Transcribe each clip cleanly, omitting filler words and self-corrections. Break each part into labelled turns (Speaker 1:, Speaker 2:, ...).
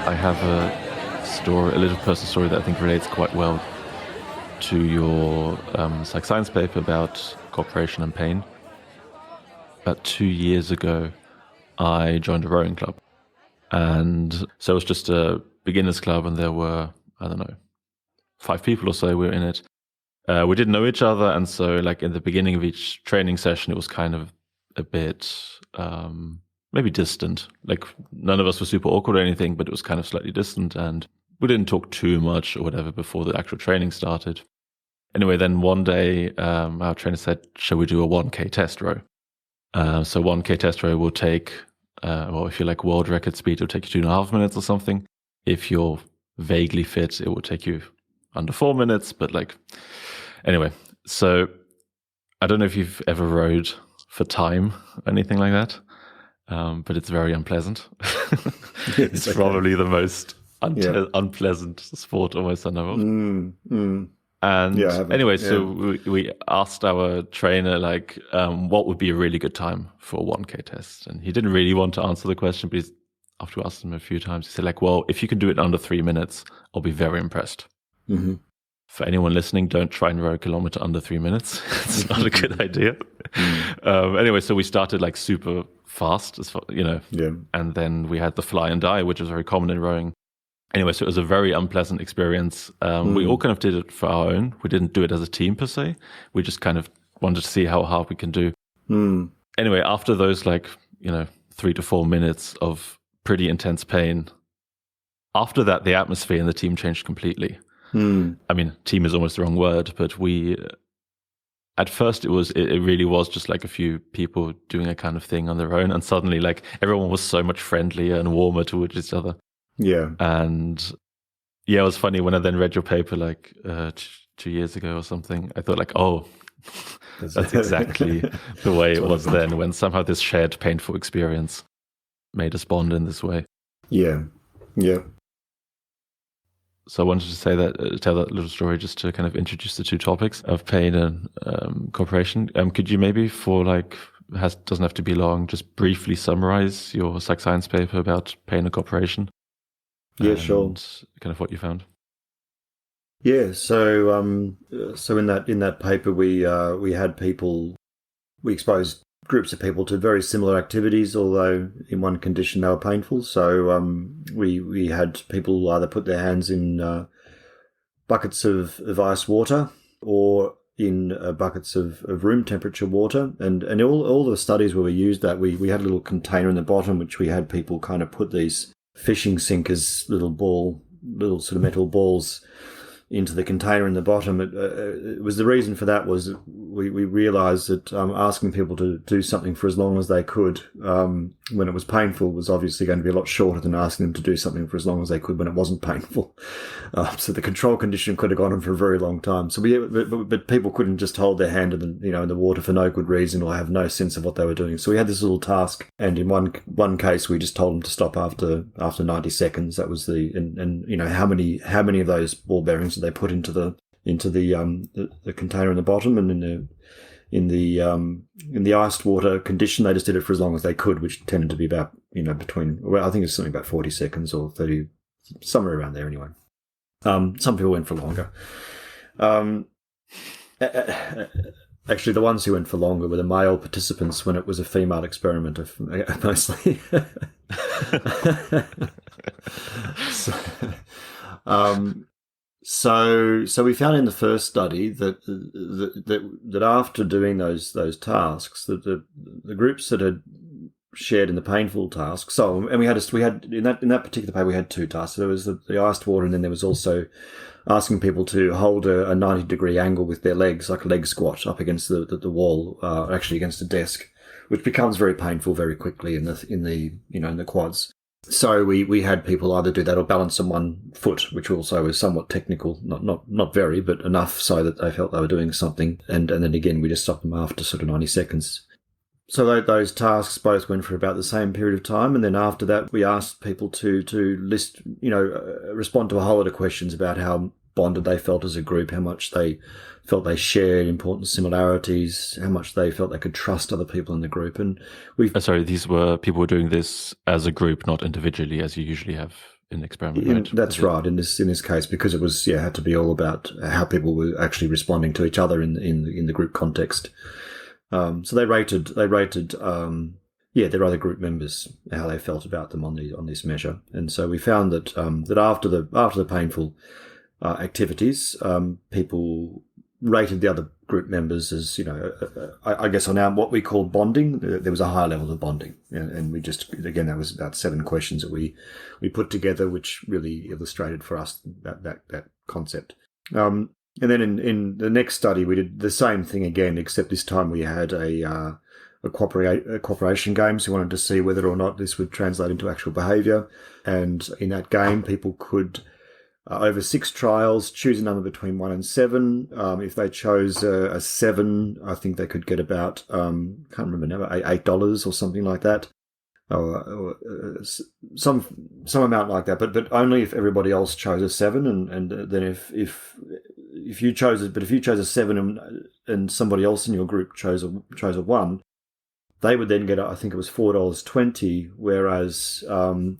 Speaker 1: I have a little personal story that I think relates quite well to your psych science paper about cooperation and pain. About 2 years ago, I joined a rowing club. And so it was just a beginners club, and there were, 5 people or so were in it. We didn't know each other, and so like in the beginning of each training session, it was kind of a bit maybe distant. Like none of us were super awkward or anything, but it was kind of slightly distant, and we didn't talk too much or whatever before the actual training started. Anyway, then one day our trainer said, shall we do a 1K test row? So 1K test row will take, if you're like world record speed, it'll take you 2.5 minutes or something. If you're vaguely fit, it will take you under 4 minutes. But anyway, so I don't know if you've ever rowed for time or anything like that, but it's very unpleasant. It's probably the most unpleasant sport almost I know of. And anyway, so we asked our trainer, what would be a really good time for a 1K test? And he didn't really want to answer the question, but after we asked him a few times, he said, well, if you can do it under 3 minutes, I'll be very impressed. Mm-hmm. For anyone listening, don't try and row a kilometer under 3 minutes. It's not a good idea. Anyway, so we started super fast, and then we had the fly and die, which is very common in rowing. Anyway, so it was a very unpleasant experience. We all kind of did it for our own. We didn't do it as a team per se. We just kind of wanted to see how hard we can do. Anyway, after those 3 to 4 minutes of pretty intense pain, after that, the atmosphere in the team changed completely. I mean, team is almost the wrong word, but at first it really was just a few people doing a kind of thing on their own. And suddenly everyone was so much friendlier and warmer towards each other. Yeah. And it was funny when I then read your paper 2 years ago or something. I thought that's exactly the way it was then, when somehow this shared painful experience made us bond in this way.
Speaker 2: Yeah. Yeah.
Speaker 1: So I wanted to tell that little story just to kind of introduce the two topics of pain and cooperation. Could you maybe doesn't have to be long, just briefly summarize your psych science paper about pain and cooperation?
Speaker 2: Yeah, sure.
Speaker 1: Kind of what you found.
Speaker 2: Yeah, so in that paper we had people, we exposed groups of people to very similar activities, although in one condition they were painful. So we had people either put their hands in buckets of ice water or in buckets of room temperature water, and all the studies where we used that, we had a little container in the bottom which we had people kind of put these fishing sinkers, little sort of metal balls into the container in the bottom. It was the reason for that was we realised that asking people to do something for as long as they could when it was painful was obviously going to be a lot shorter than asking them to do something for as long as they could when it wasn't painful. So the control condition could have gone on for a very long time. So but people couldn't just hold their hand in the water for no good reason or have no sense of what they were doing. So we had this little task, and in one case we just told them to stop after 90 seconds. That was how many of those ball bearings did they put into the container in the bottom, and in the iced water condition they just did it for as long as they could, which tended to be about I think it's something about 40 seconds or 30, somewhere around there anyway. Some people went for longer. Actually, the ones who went for longer were the male participants when it was a female experimenter, mostly. So we found in the first study that after doing those tasks, that the groups that had shared in the painful task. And we had in that particular paper we had 2 tasks. There was the iced water, and then there was also asking people to hold a 90-degree angle with their legs, like a leg squat, up against the wall, actually against a desk, which becomes very painful very quickly in the quads. So we had people either do that or balance on one foot, which also was somewhat technical, not very, but enough so that they felt they were doing something. And then again, we just stopped them after sort of 90 seconds. So those tasks both went for about the same period of time, and then after that, we asked people to list, respond to a whole lot of questions about how bonded they felt as a group, how much they felt they shared important similarities, how much they felt they could trust other people in the group. And
Speaker 1: these were people were doing this as a group, not individually, as you usually have in the experiment, right?
Speaker 2: That's right. In this case, because it was had to be all about how people were actually responding to each other in the group context. So they rated their other group members, how they felt about them on this measure, and so we found that that after the painful activities, people rated the other group members as, I guess on what we call bonding. There was a high level of bonding, and we just, again, that was about 7 questions that we put together, which really illustrated for us that concept. And then in the next study, we did the same thing again, except this time we had a cooperation game. So we wanted to see whether or not this would translate into actual behaviour. And in that game, people could, over 6 trials, choose a number between 1 and 7. If they chose a 7, I think they could get about, can't remember now, $8 or something like that. Or some amount like that, but only if everybody else chose a 7, and then if you chose it, but if you chose a 7 and somebody else in your group chose a 1, they would then get, I think it was $4.20, whereas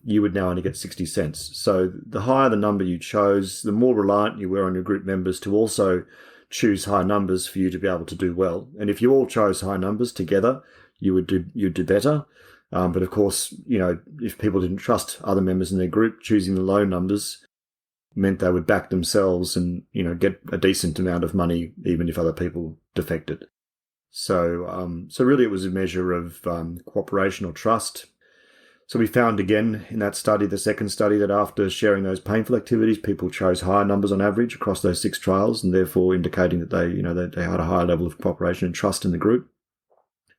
Speaker 2: you would now only get 60 cents. So the higher the number you chose, the more reliant you were on your group members to also choose high numbers for you to be able to do well. And if you all chose high numbers together, you'd do better. But of course, if people didn't trust other members in their group, choosing the low numbers meant they would back themselves and, get a decent amount of money, even if other people defected. So really it was a measure of cooperation or trust. So we found again in that study, the second study, that after sharing those painful activities, people chose higher numbers on average across those 6 trials, and therefore indicating that they had a higher level of cooperation and trust in the group.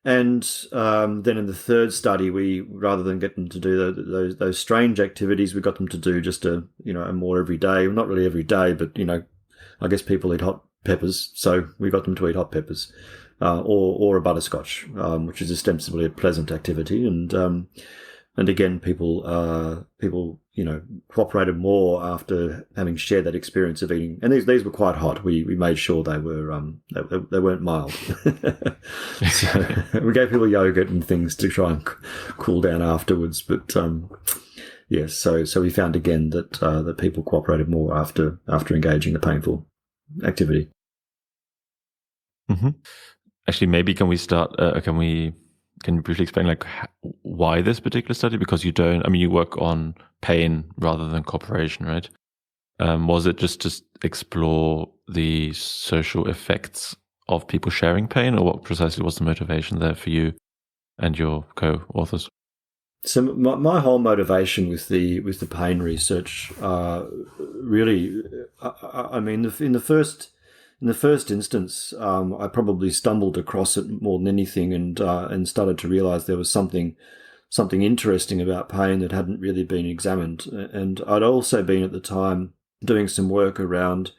Speaker 2: And then in the third study, we, rather than get them to do those strange activities, we got them to do just a more everyday, not really every day, but I guess people eat hot peppers, so we got them to eat hot peppers, or a butterscotch, which is ostensibly a pleasant activity, and again, people cooperated more after having shared that experience of eating. And these were quite hot. We made sure they weren't mild. So we gave people yogurt and things to try and cool down afterwards. But so we found again that people cooperated more after engaging the painful activity.
Speaker 1: Mm-hmm. Actually, maybe can we start? Can you briefly explain why this particular study? Because you work on pain rather than cooperation, right? Was it just to explore the social effects of people sharing pain, or what precisely was the motivation there for you and your co-authors?
Speaker 2: So my whole motivation with the pain research, really, in the first instance, I probably stumbled across it more than anything, and started to realize there was something interesting about pain that hadn't really been examined. And I'd also been at the time doing some work around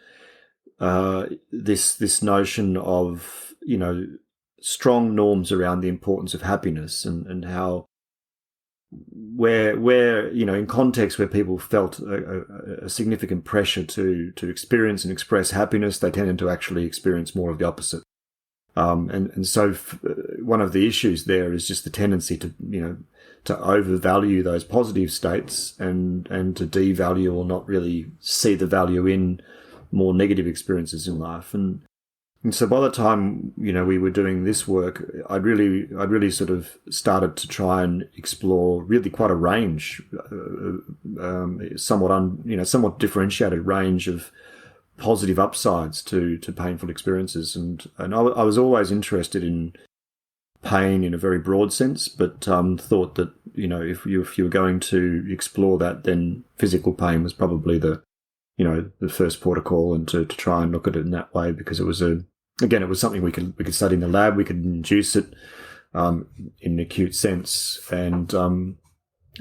Speaker 2: this notion of strong norms around the importance of happiness, and how where in context where people felt a significant pressure to experience and express happiness, they tended to actually experience more of the opposite. And so one of the issues there is just the tendency to overvalue those positive states and to devalue or not really see the value in more negative experiences in life. And so by the time we were doing this work, I'd really sort of started to try and explore really quite a range, somewhat differentiated range of positive upsides to painful experiences. And I was always interested in pain in a very broad sense, but thought that if you were going to explore that, then physical pain was probably the first protocol, and to try and look at it in that way, because it was something we could study in the lab. We could induce it in an acute sense, and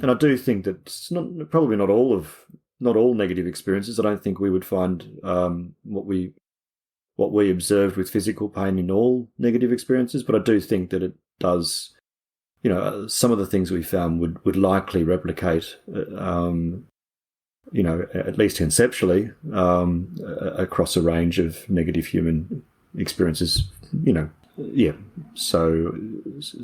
Speaker 2: I do think that it's probably not all negative experiences. I don't think we would find what we observed with physical pain in all negative experiences, but I do think that it does. Some of the things we found would likely replicate, at least conceptually, across a range of negative human experiences. So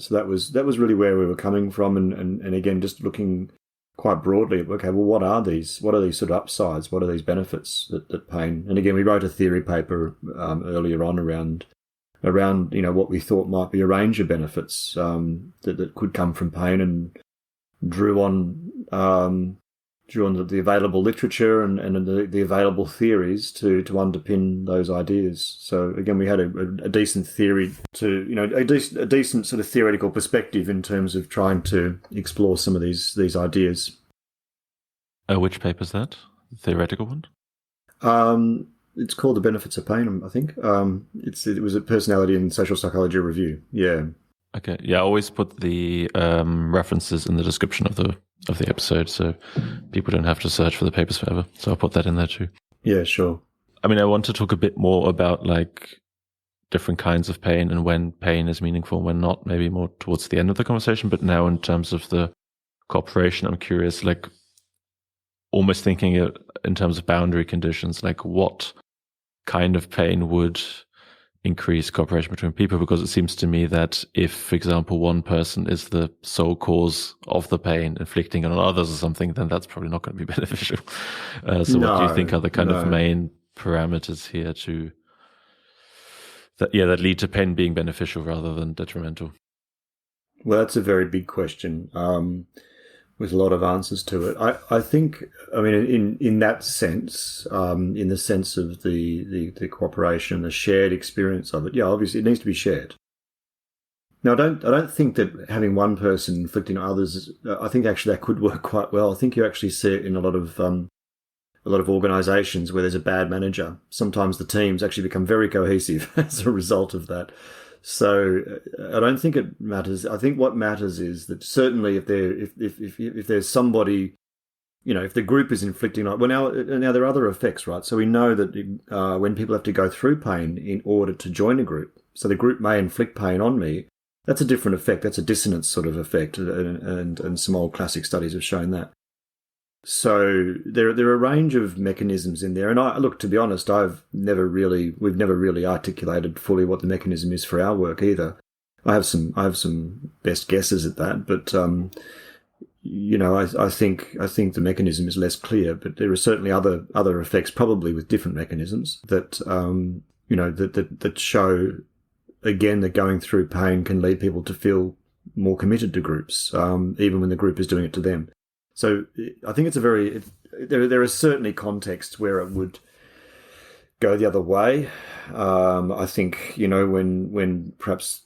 Speaker 2: that was really where we were coming from, and again, just looking quite broadly, okay, well, what are these sort of upsides? What are these benefits that pain? And again, we wrote a theory paper earlier on around what we thought might be a range of benefits that could come from pain, and drew on the available literature and the available theories to underpin those ideas. So again, we had a decent theory a decent sort of theoretical perspective in terms of trying to explore some of these ideas.
Speaker 1: Which paper is that? The theoretical one?
Speaker 2: It's called The Benefits of Pain, I think. It was a Personality and Social Psychology review. Yeah.
Speaker 1: Okay. Yeah, I always put the references in the description of the episode, so people don't have to search for the papers forever. So I'll put that in there too.
Speaker 2: Yeah, sure.
Speaker 1: I mean, I want to talk a bit more about like different kinds of pain and when pain is meaningful and when not, maybe more towards the end of the conversation. But now in terms of the cooperation, I'm curious, like almost thinking it in terms of boundary conditions, like what kind of pain would increase cooperation between people? Because it seems to me that if, for example, one person is the sole cause of the pain, inflicting it on others or something, then that's probably not going to be beneficial. What do you think are the kind of main parameters here that lead to pain being beneficial rather than detrimental?
Speaker 2: Well, that's a very big question. With a lot of answers to it. I think, I mean, in that sense, in the sense of the cooperation, the shared experience of it, yeah, obviously it needs to be shared. Now, I don't think that having one person inflicting on others, I think actually that could work quite well. I think you actually see it in a lot of organisations where there's a bad manager. Sometimes the teams actually become very cohesive as a result of that. So I don't think it matters. I think what matters is that certainly if there's somebody, if the group is inflicting, well, now there are other effects, right? So we know that when people have to go through pain in order to join a group, so the group may inflict pain on me. That's a different effect. That's a dissonance sort of effect, and some old classic studies have shown that. So there are a range of mechanisms in there, and to be honest, we've never really articulated fully what the mechanism is for our work either. I have some best guesses at that, but I think the mechanism is less clear. But there are certainly other effects, probably with different mechanisms that that show again that going through pain can lead people to feel more committed to groups, even when the group is doing it to them. So I think there are certainly contexts where it would go the other way. I think, when perhaps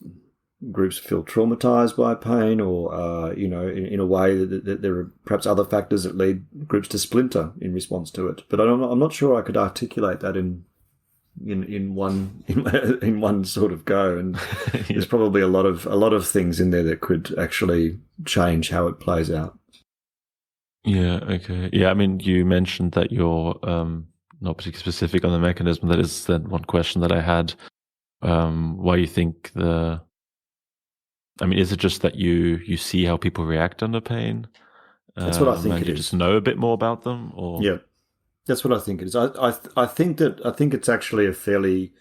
Speaker 2: groups feel traumatized by pain or, in a way that there are perhaps other factors that lead groups to splinter in response to it. But I'm not sure I could articulate that in one sort of go. And there's probably a lot of things in there that could actually change how it plays out.
Speaker 1: Yeah, okay. Yeah, I mean, you mentioned that you're not particularly specific on the mechanism. That is then one question that I had. Why you think is it just that you see how people react under pain?
Speaker 2: That's what I think
Speaker 1: and
Speaker 2: it
Speaker 1: you
Speaker 2: is.
Speaker 1: Just know a bit more about them? Or?
Speaker 2: Yeah, that's what I think it is. I think it's actually a fairly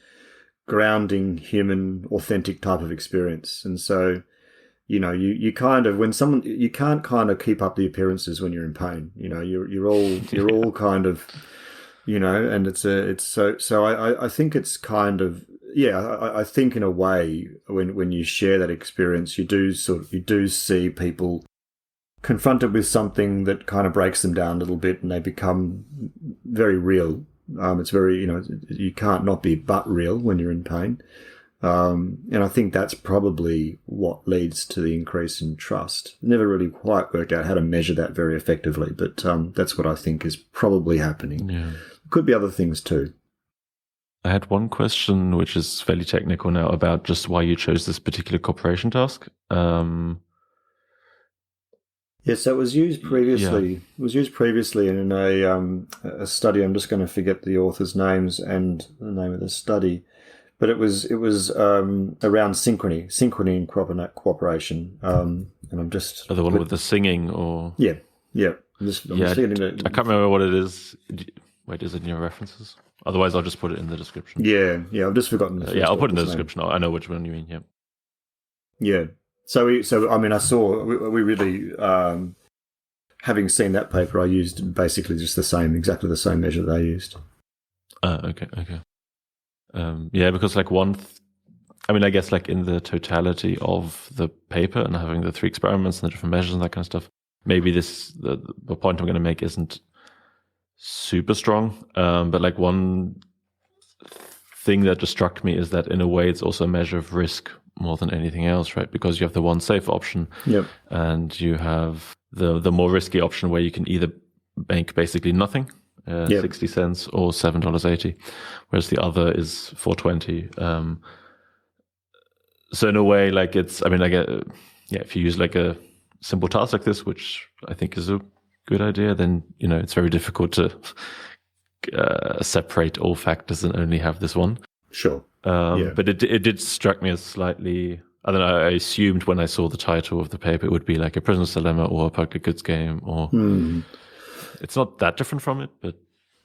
Speaker 2: grounding, human, authentic type of experience. And so, you kind of, you can't kind of keep up the appearances when you're in pain. You're all kind of, and I think it's kind of, I think in a way when you share that experience, you do see people confronted with something that kind of breaks them down a little bit, and they become very real. It's very, you can't not be but real when you're in pain. And I think that's probably what leads to the increase in trust. Never really quite worked out how to measure that very effectively, but that's what I think is probably happening.
Speaker 1: Yeah.
Speaker 2: Could be other things too.
Speaker 1: I had one question, which is fairly technical now, about just why you chose this particular cooperation task.
Speaker 2: Yes, so it was used previously. Yeah. It was used previously in a study. I'm just going to forget the authors' names and the name of the study. But it was around synchrony and cooperation. And I'm just
Speaker 1: the one with the singing, or
Speaker 2: yeah.
Speaker 1: I can't remember what it is. Wait, is it in your references? Otherwise, I'll just put it in the description.
Speaker 2: Yeah, I've just forgotten.
Speaker 1: I'll put it in the description. I know which one you mean. Yeah.
Speaker 2: Yeah. So I mean, I saw we really having seen that paper, I used basically just exactly the same measure they used.
Speaker 1: Okay. Yeah, because like I guess like in the totality of the paper and having the 3 experiments and the different measures and that kind of stuff, maybe the point I'm going to make isn't super strong. But like one thing that just struck me is that in a way it's also a measure of risk more than anything else, right? Because you have the one safe option, and you have the more risky option where you can either make basically nothing, 60 cents, or $7.80, whereas the other is $4.20. So in a way, like if you use like a simple task like this, which I think is a good idea, then it's very difficult to separate all factors and only have this one.
Speaker 2: Sure.
Speaker 1: But it did strike me as slightly, I don't know, I assumed when I saw the title of the paper it would be like a prisoner's dilemma or a public goods game, or it's not that different from it, but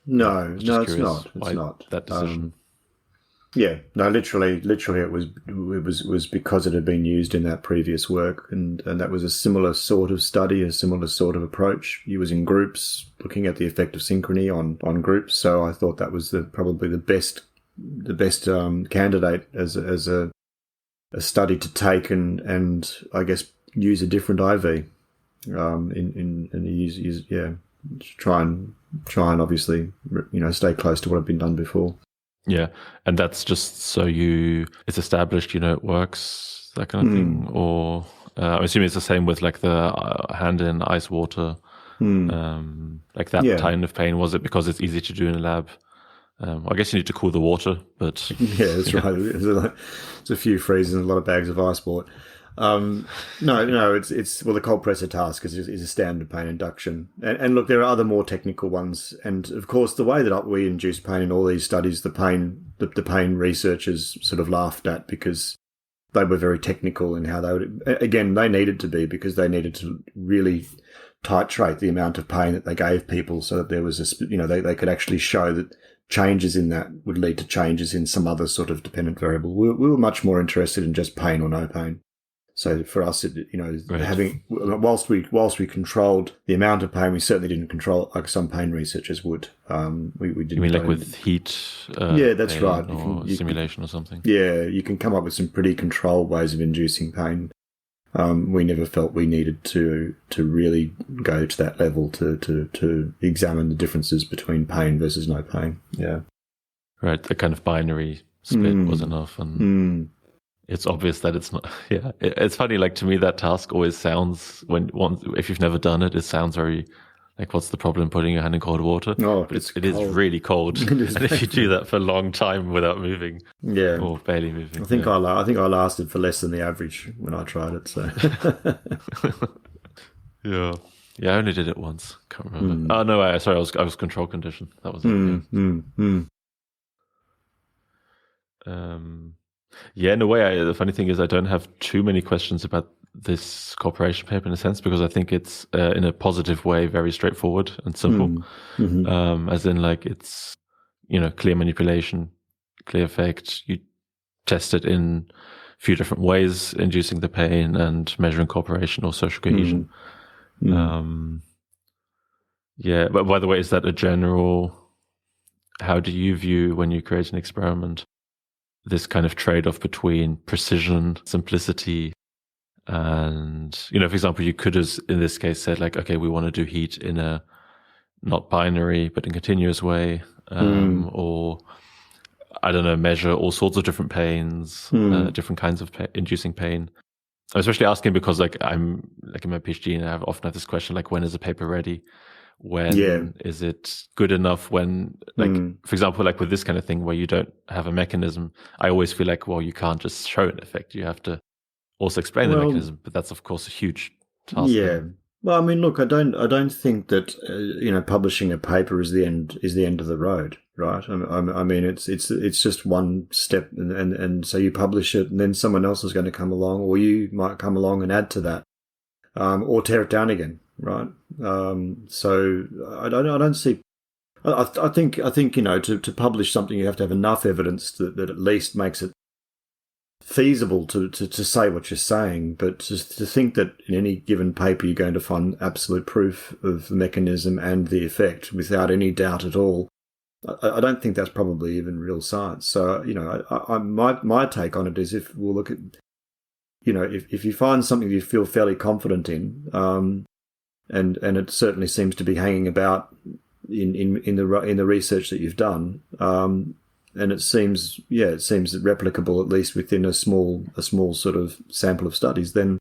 Speaker 2: no, it's not. It's not
Speaker 1: that decision.
Speaker 2: Literally, it was because it had been used in that previous work, and that was a similar sort of study, a similar sort of approach. Using groups, looking at the effect of synchrony on groups. So I thought that was probably the best candidate as a study to take and I guess use a different IV try and obviously stay close to what had been done before.
Speaker 1: Yeah, and that's just so it's established, it works, that kind of thing. Or I'm assuming it's the same with like the hand in ice water, like that kind of pain. Was it because it's easy to do in a lab? I guess you need to cool the water, but
Speaker 2: yeah, that's right. There's a few freezers and a lot of bags of ice bought. No, it's the cold presser task is a standard pain induction, and look, there are other more technical ones, and of course the way that we induce pain in all these studies, the pain researchers sort of laughed at because they were very technical in how they would. Again, they needed to be, because they needed to really titrate the amount of pain that they gave people, so that there was they could actually show that changes in that would lead to changes in some other sort of dependent variable. We were much more interested in just pain or no pain. So for us, having whilst we controlled the amount of pain, we certainly didn't control it like some pain researchers would. We didn't.
Speaker 1: You mean like with heat?
Speaker 2: Yeah, that's right.
Speaker 1: Or simulation or something.
Speaker 2: Yeah, you can come up with some pretty controlled ways of inducing pain. We never felt we needed to really go to that level to examine the differences between pain versus no pain. Yeah, right.
Speaker 1: The kind of binary split was enough, and it's obvious that it's not. Yeah, it's funny. Like, to me, that task always sounds if you've never done it, it sounds very like, what's the problem putting your hand in cold water?
Speaker 2: Oh,
Speaker 1: but it is really cold, and if you do that for a long time without moving, or barely moving,
Speaker 2: I think I lasted for less than the average when I tried it. So
Speaker 1: yeah, I only did it once. Can't remember. Oh no, I was control condition. That was it. Yeah, in a way, the funny thing is I don't have too many questions about this cooperation paper in a sense, because I think it's in a positive way very straightforward and simple. As in, like, it's clear manipulation, clear effect. You test it in a few different ways, inducing the pain and measuring cooperation or social cohesion. Yeah, but by the way, is that a general? How do you view, when you create an experiment, this kind of trade-off between precision, simplicity, and, for example, you could have, in this case, said, like, okay, we want to do heat in a not binary, but in continuous way, or, I don't know, measure all sorts of different pains, different kinds of inducing pain. I'm especially asking because, like, I'm, like, in my PhD, and I often have this question, like, when is a paper ready? When is it good enough? When, like, for example, like with this kind of thing where you don't have a mechanism, I always feel like, well, you can't just show an effect. You have to also explain the mechanism, but that's of course a huge task.
Speaker 2: Yeah. Well, I mean, look, I don't think that publishing a paper is the end of the road, right? I mean, it's just one step, and so you publish it, and then someone else is going to come along, or you might come along and add to that, or tear it down again. Right. So I don't see. I think to publish something, you have to have enough evidence that at least makes it feasible to say what you're saying, but just to think that in any given paper you're going to find absolute proof of the mechanism and the effect without any doubt at all, I don't think that's probably even real science. So, my take on it is, if we'll look at, if you find something you feel fairly confident in, and it certainly seems to be hanging about in the research that you've done, and it seems replicable, at least within a small sort of sample of studies, then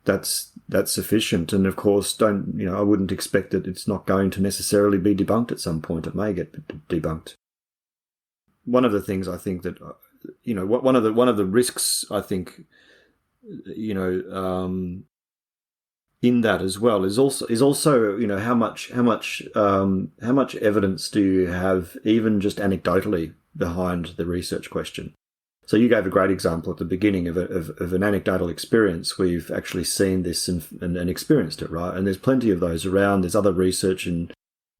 Speaker 2: that's sufficient. And of course, I wouldn't expect that it's not going to necessarily be debunked at some point. It may get debunked. One of the things I think that, one of the risks, I think, in that as well is also how much evidence do you have, even just anecdotally, behind the research question. So you gave a great example at the beginning of an anecdotal experience where you've actually seen this and experienced it, right? And there's plenty of those around. There's other research on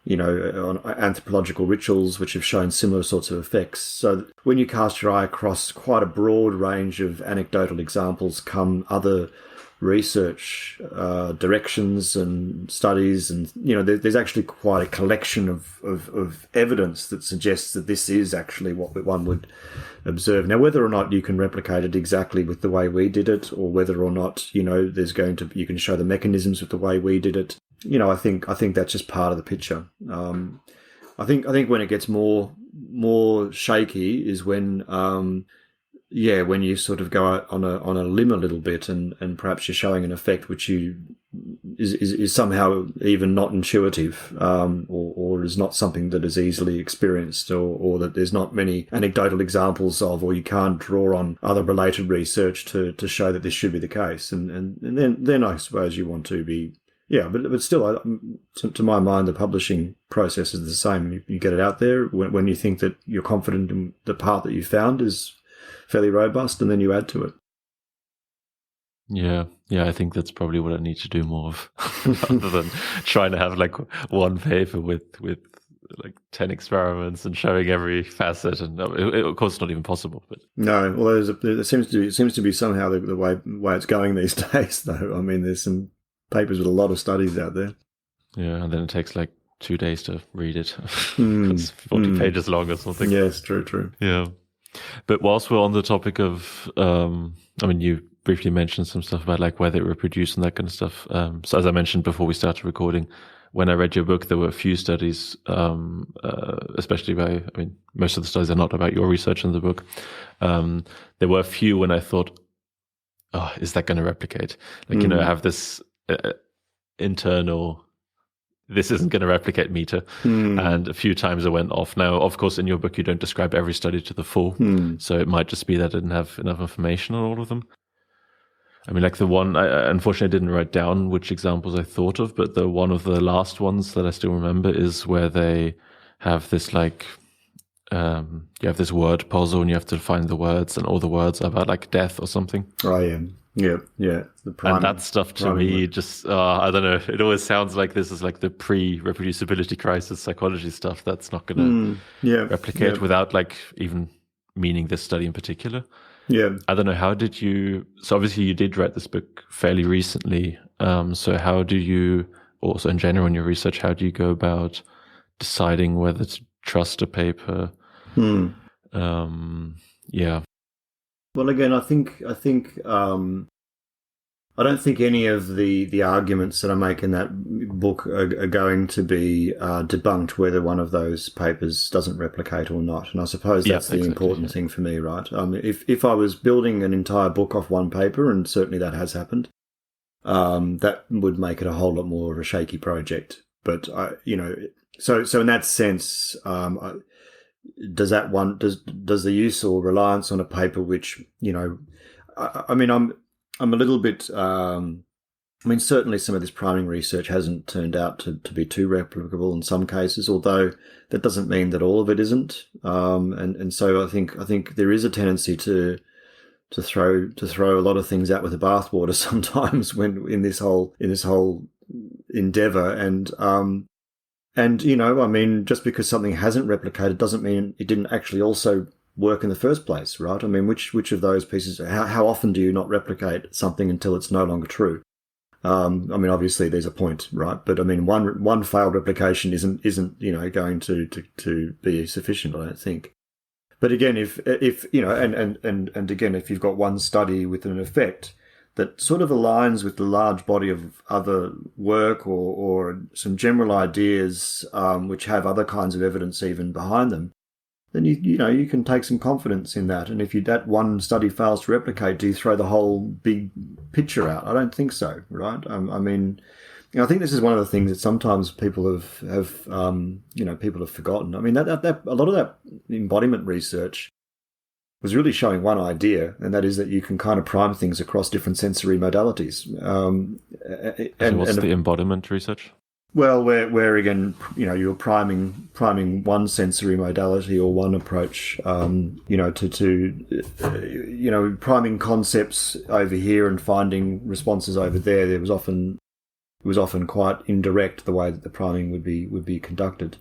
Speaker 2: anthropological rituals which have shown similar sorts of effects. So when you cast your eye across quite a broad range of anecdotal examples, come other research directions and studies, and there's actually quite a collection of evidence that suggests that this is actually what one would observe. Now, whether or not you can replicate it exactly with the way we did it, or whether or not you can show the mechanisms with the way we did it, I think that's just part of the picture. I think when it gets more shaky is when when you sort of go out on a limb a little bit, and perhaps you're showing an effect which is somehow even not intuitive, or is not something that is easily experienced, or that there's not many anecdotal examples of, or you can't draw on other related research to show that this should be the case. And then I suppose you want to be, but still, to my mind, the publishing process is the same. You get it out there when you think that you're confident in the part that you found is fairly robust, and then you add to it.
Speaker 1: Yeah, I think that's probably what I need to do more of, rather than trying to have like one paper with like 10 experiments and showing every facet. And of course, it's not even possible. But
Speaker 2: no, well, it seems to be somehow the way it's going these days. Though, I mean, there's some papers with a lot of studies out there.
Speaker 1: Yeah, and then it takes like 2 days to read it. It's 40 pages long or something.
Speaker 2: Yes, true.
Speaker 1: Yeah. But whilst we're on the topic of, you briefly mentioned some stuff about like where they reproduce and that kind of stuff. So as I mentioned before we started recording, when I read your book, there were a few studies, especially most of the studies are not about your research in the book. There were a few when I thought, oh, is that going to replicate? Like, I have this internal, this isn't going to replicate meter. And a few times I went off. Now, of course, in your book, you don't describe every study to the full. So it might just be that I didn't have enough information on all of them. I mean, like the one, I unfortunately didn't write down which examples I thought of, but one of the last ones that I still remember is where they have this like, you have this word puzzle and you have to find the words, and all the words are about like death or something.
Speaker 2: Oh, yeah. Yeah.
Speaker 1: And that stuff to me just, I don't know, it always sounds like this is like the pre-reproducibility crisis psychology stuff that's not going to replicate without like even meaning this study in particular.
Speaker 2: Yeah.
Speaker 1: I don't know, so obviously you did write this book fairly recently. So how do you, also in general in your research, how do you go about deciding whether to trust a paper? Yeah.
Speaker 2: Well, again, I think I don't think any of the arguments that I make in that book are going to be debunked whether one of those papers doesn't replicate or not. And I suppose that's the important thing for me, right? If I was building an entire book off one paper, and certainly that has happened, that would make it a whole lot more of a shaky project. But so in that sense, does the use or reliance on a paper which, I'm a little bit, certainly some of this priming research hasn't turned out to be too replicable in some cases, although that doesn't mean that all of it isn't. And so I think there is a tendency to throw a lot of things out with the bathwater sometimes when in this whole endeavor. And just because something hasn't replicated doesn't mean it didn't actually also work in the first place, right? I mean, which of those pieces? How often do you not replicate something until it's no longer true? I mean, obviously there's a point, right? But I mean, one failed replication isn't going to be sufficient, I don't think. But again, if and again, if you've got one study with an effect that sort of aligns with the large body of other work or some general ideas which have other kinds of evidence even behind them, then you can take some confidence in that. And if that one study fails to replicate, do you throw the whole big picture out? I don't think so, right? I mean, I think this is one of the things that sometimes people have forgotten. I mean, that a lot of that embodiment research was really showing one idea, and that is that you can kind of prime things across different sensory modalities.
Speaker 1: What's the embodiment research?
Speaker 2: Well, where again, you're priming one sensory modality or one approach, priming concepts over here and finding responses over there. It was often quite indirect, the way that the priming would be conducted.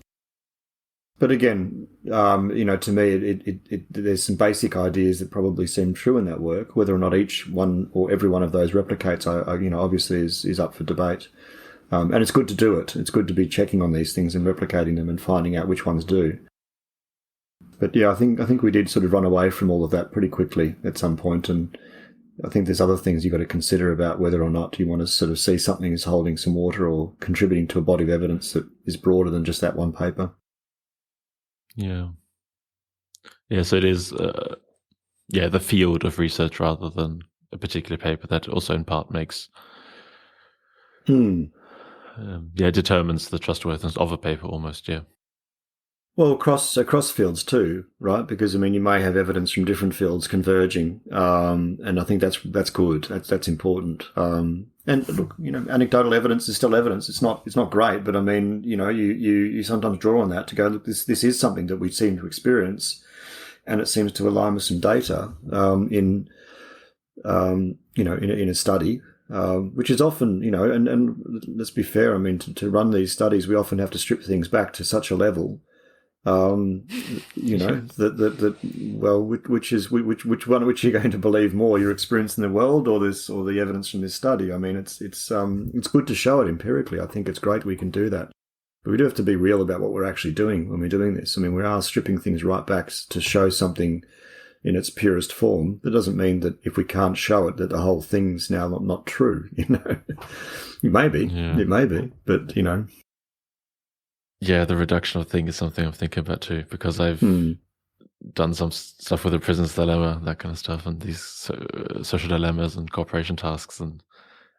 Speaker 2: But again, to me, there's some basic ideas that probably seem true in that work. Whether or not each one or every one of those replicates, obviously is up for debate. And it's good to do it. It's good to be checking on these things and replicating them and finding out which ones do. But yeah, I think we did sort of run away from all of that pretty quickly at some point, and I think there's other things you've got to consider about whether or not you want to sort of see something as holding some water or contributing to a body of evidence that is broader than just that one paper.
Speaker 1: Yeah. Yeah, so it is, the field of research rather than a particular paper that also in part makes, determines the trustworthiness of a paper almost, yeah.
Speaker 2: Well, across fields too, right? Because I mean, you may have evidence from different fields converging, and I think that's good. That's important. And look, anecdotal evidence is still evidence. It's not great, but I mean, you sometimes draw on that to go, look, this is something that we seem to experience, and it seems to align with some data in a study. Which is often, and let's be fair. I mean, to run these studies, we often have to strip things back to such a level, which one which you're going to believe more, your experience in the world or the evidence from this study. I mean, it's good to show it empirically. I think it's great we can do that, but we do have to be real about what we're actually doing when we're doing this. I mean, we are stripping things right back to show something in its purest form. That doesn't mean that if we can't show it, that the whole thing's now not true. It may be, but
Speaker 1: Yeah, the reduction of thing is something I'm thinking about too, because I've done some stuff with the prison's dilemma, that kind of stuff, and these social dilemmas and cooperation tasks. And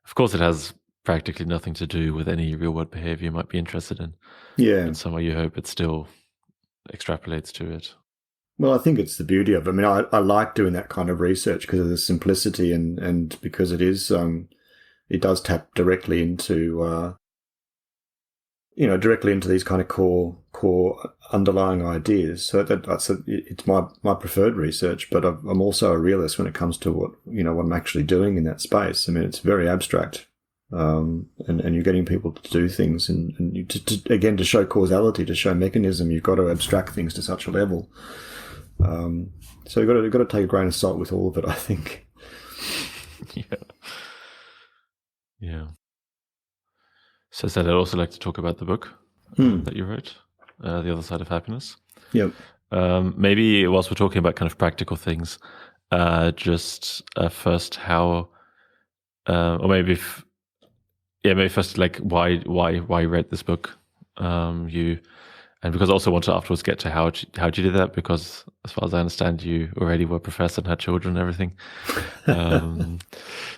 Speaker 1: of course, it has practically nothing to do with any real world behavior you might be interested in.
Speaker 2: Yeah.
Speaker 1: But somehow you hope it still extrapolates to it.
Speaker 2: Well, I think it's the beauty of it. I mean, I like doing that kind of research because of the simplicity and because it is, it does tap directly into, these kind of core underlying ideas. So it's my preferred research, but I'm also a realist when it comes to what I'm actually doing in that space. I mean, it's very abstract, and you're getting people to do things, and you, to show causality, to show mechanism, you've got to abstract things to such a level. So you've got to take a grain of salt with all of it, I think.
Speaker 1: Yeah. So I'd also like to talk about the book that you wrote, The Other Side of Happiness.
Speaker 2: Yep.
Speaker 1: Maybe whilst we're talking about kind of practical things, just first how, or maybe first like why you wrote this book, and because I also want to afterwards get to how you did that, because as far as I understand, you already were a professor and had children and everything.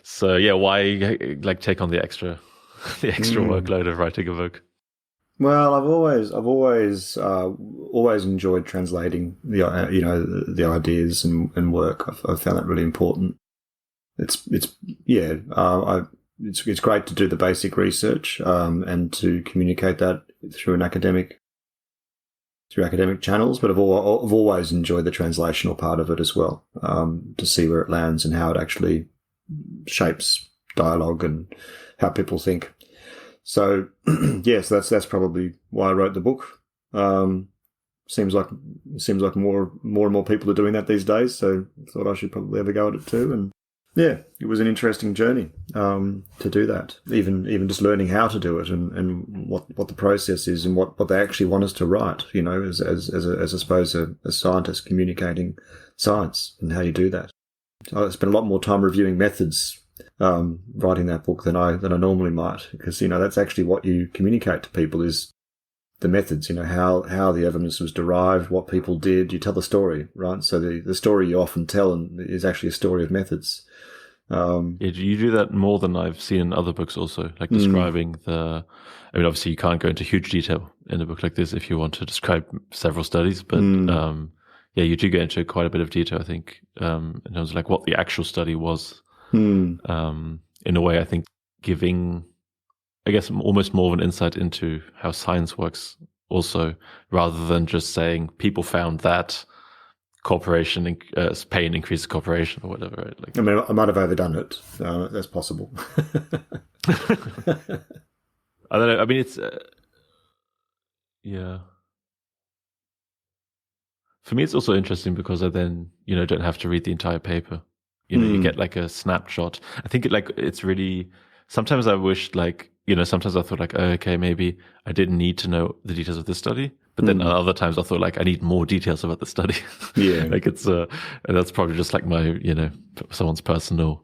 Speaker 1: So yeah, why like take on the extra workload of writing a book?
Speaker 2: Well, I've always enjoyed translating the ideas and work. I've found that really important. It's great to do the basic research and to communicate that through academic channels, but I've always enjoyed the translational part of it as well, to see where it lands and how it actually shapes dialogue and how people think. So, yes, that's probably why I wrote the book. seems like more and more people are doing that these days. So I thought I should probably have a go at it too. And yeah, it was an interesting journey to do that. Even just learning how to do it and what the process is and what they actually want us to write. You know, as I suppose a scientist communicating science and how you do that. So I spent a lot more time reviewing methods writing that book than I normally might, because you know that's actually what you communicate to people is the methods. You know how the evidence was derived, what people did. You tell the story, right? So the story you often tell is actually a story of methods.
Speaker 1: Yeah, you do that more than I've seen in other books also, like describing I mean, obviously you can't go into huge detail in a book like this if you want to describe several studies, but yeah, you do get into quite a bit of detail, I think, in terms of like what the actual study was. In a way, I think giving, I guess, almost more of an insight into how science works also, rather than just saying people found that cooperation, pain increases cooperation or whatever. Right? Like,
Speaker 2: I mean, I might have overdone it. That's possible.
Speaker 1: I don't know. I mean, it's yeah. For me, it's also interesting because I then, you know, don't have to read the entire paper. You know, you get like a snapshot. I think it's really. Sometimes I wished, like, you know, sometimes I thought like, oh, okay, maybe I didn't need to know the details of this study. But then other times I thought like I need more details about the study.
Speaker 2: Yeah.
Speaker 1: Like it's and that's probably just like my, you know, someone's personal,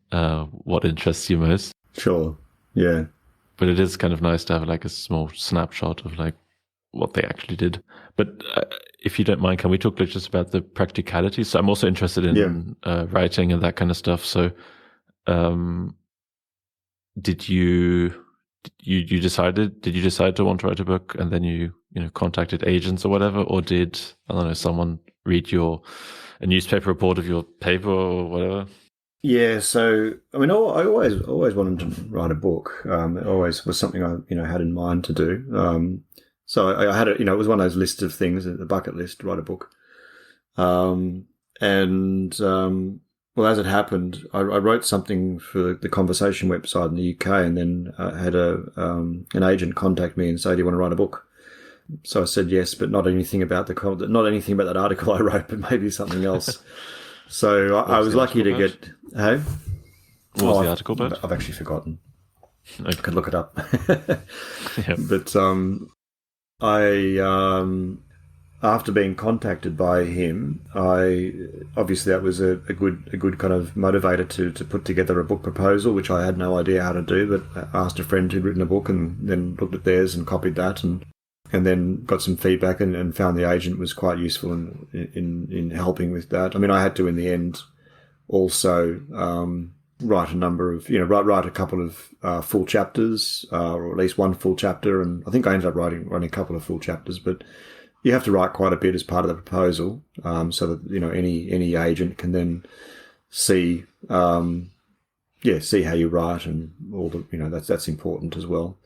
Speaker 1: what interests you most.
Speaker 2: Sure. Yeah.
Speaker 1: But it is kind of nice to have like a small snapshot of like what they actually did. But if you don't mind, can we talk just about the practicality? So I'm also interested in writing and that kind of stuff. So did you decide to want to write a book and then you contacted agents or whatever, or did, I don't know, someone read a newspaper report of your paper or whatever?
Speaker 2: Yeah, so I mean, I always wanted to write a book. It always was something I had in mind to do. So I had it was one of those lists of things, the bucket list, write a book. Well, as it happened, I wrote something for the Conversation website in the UK, and then had an agent contact me and say, "Do you want to write a book?" So I said yes, but not anything about that article I wrote, but maybe something else. So I was lucky to get. Hey,
Speaker 1: what was the article about?
Speaker 2: I've actually forgotten.
Speaker 1: Okay.
Speaker 2: I could look it up.
Speaker 1: Yeah.
Speaker 2: But after being contacted by him, obviously that was a good kind of motivator to put together a book proposal, which I had no idea how to do, but I asked a friend who'd written a book and then looked at theirs and copied that and then got some feedback and found the agent was quite useful in helping with that. I mean, I had to in the end also write a number of write a couple of full chapters, or at least one full chapter, and I think I ended up writing a couple of full chapters, but you have to write quite a bit as part of the proposal, so that any agent can then see see how you write and all the that's important as well.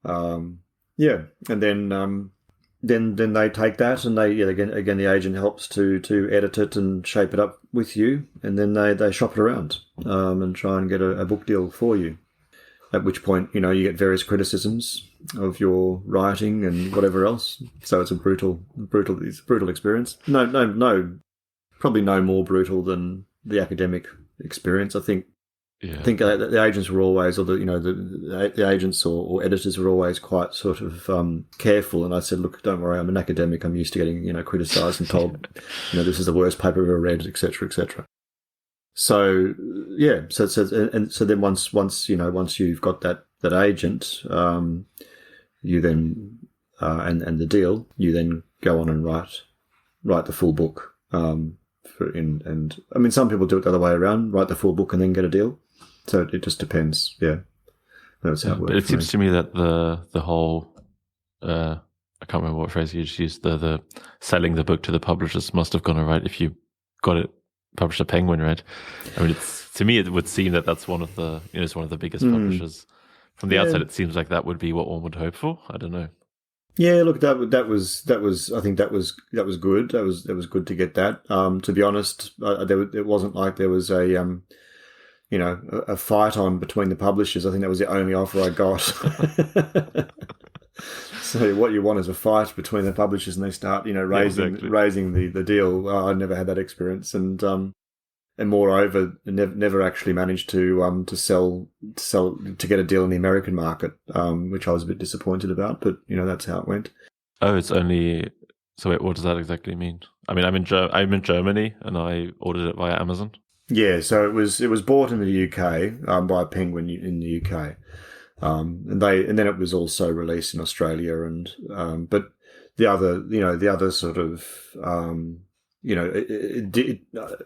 Speaker 2: And then they take that and they again the agent helps to edit it and shape it up with you, and then they shop it around and try and get a book deal for you. At which point, you get various criticisms of your writing and whatever else. So it's a brutal experience. No, probably no more brutal than the academic experience. I think. Yeah. I think the agents were always, or the agents or editors were always quite sort of careful. And I said, look, don't worry, I'm an academic. I'm used to getting criticised and told, this is the worst paper I've ever read, etc., etc. So yeah, so then once you've got that agent, you then and the deal, you then go on and write the full book. And I mean, some people do it the other way around, write the full book and then get a deal. So it just depends. Yeah, that's how it works. But
Speaker 1: it seems to me that the whole I can't remember what phrase you just used. The selling the book to the publishers must have gone all right if you got it published at Penguin, right? I mean, to me it would seem that that's one of the it's one of the biggest publishers. From the outside, it seems like that would be what one would hope for. I don't know.
Speaker 2: Yeah, look, that was I think that was good. That was good to get that. To be honest, it wasn't like there was a fight on between the publishers. I think that was the only offer I got. So what you want is a fight between the publishers, and they start, raising the deal. I never had that experience, and moreover, never actually managed to sell to get a deal in the American market, which I was a bit disappointed about. But that's how it went.
Speaker 1: Oh, it's only. So wait, what does that exactly mean? I mean, I'm in Germany, and I ordered it via Amazon.
Speaker 2: Yeah, so it was bought in the UK by Penguin in the UK, and then it was also released in Australia, and but the other sort of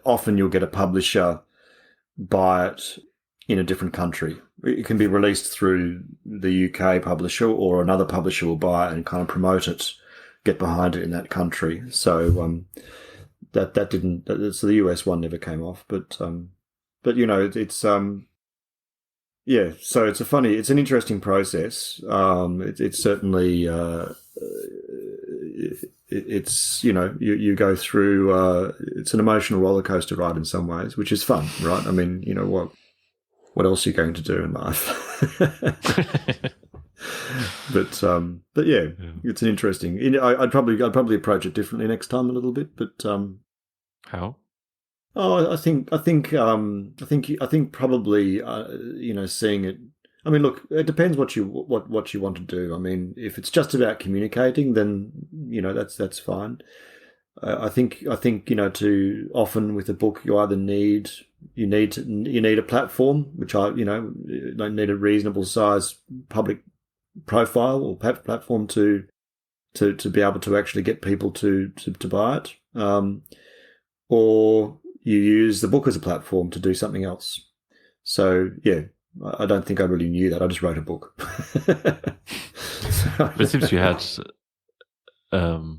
Speaker 2: often you'll get a publisher buy it in a different country. It can be released through the UK publisher, or another publisher will buy it and kind of promote it, get behind it in that country. So that didn't. So the US one never came off, but it's yeah. So it's an interesting process. It's certainly it's you go through. It's an emotional roller coaster ride in some ways, which is fun, right? I mean, what else are you going to do in life? But yeah, it's an interesting. I'd probably approach it differently next time a little bit. But
Speaker 1: how?
Speaker 2: Oh, I think probably seeing it. I mean, look, it depends what you want to do. I mean, if it's just about communicating, then that's fine. I think to often with a book you either need a platform, which don't need a reasonable size public profile or platform to be able to actually get people to buy it, or you use the book as a platform to do something else. So yeah, I don't think I really knew that. I just wrote a book.
Speaker 1: But it seems you had, in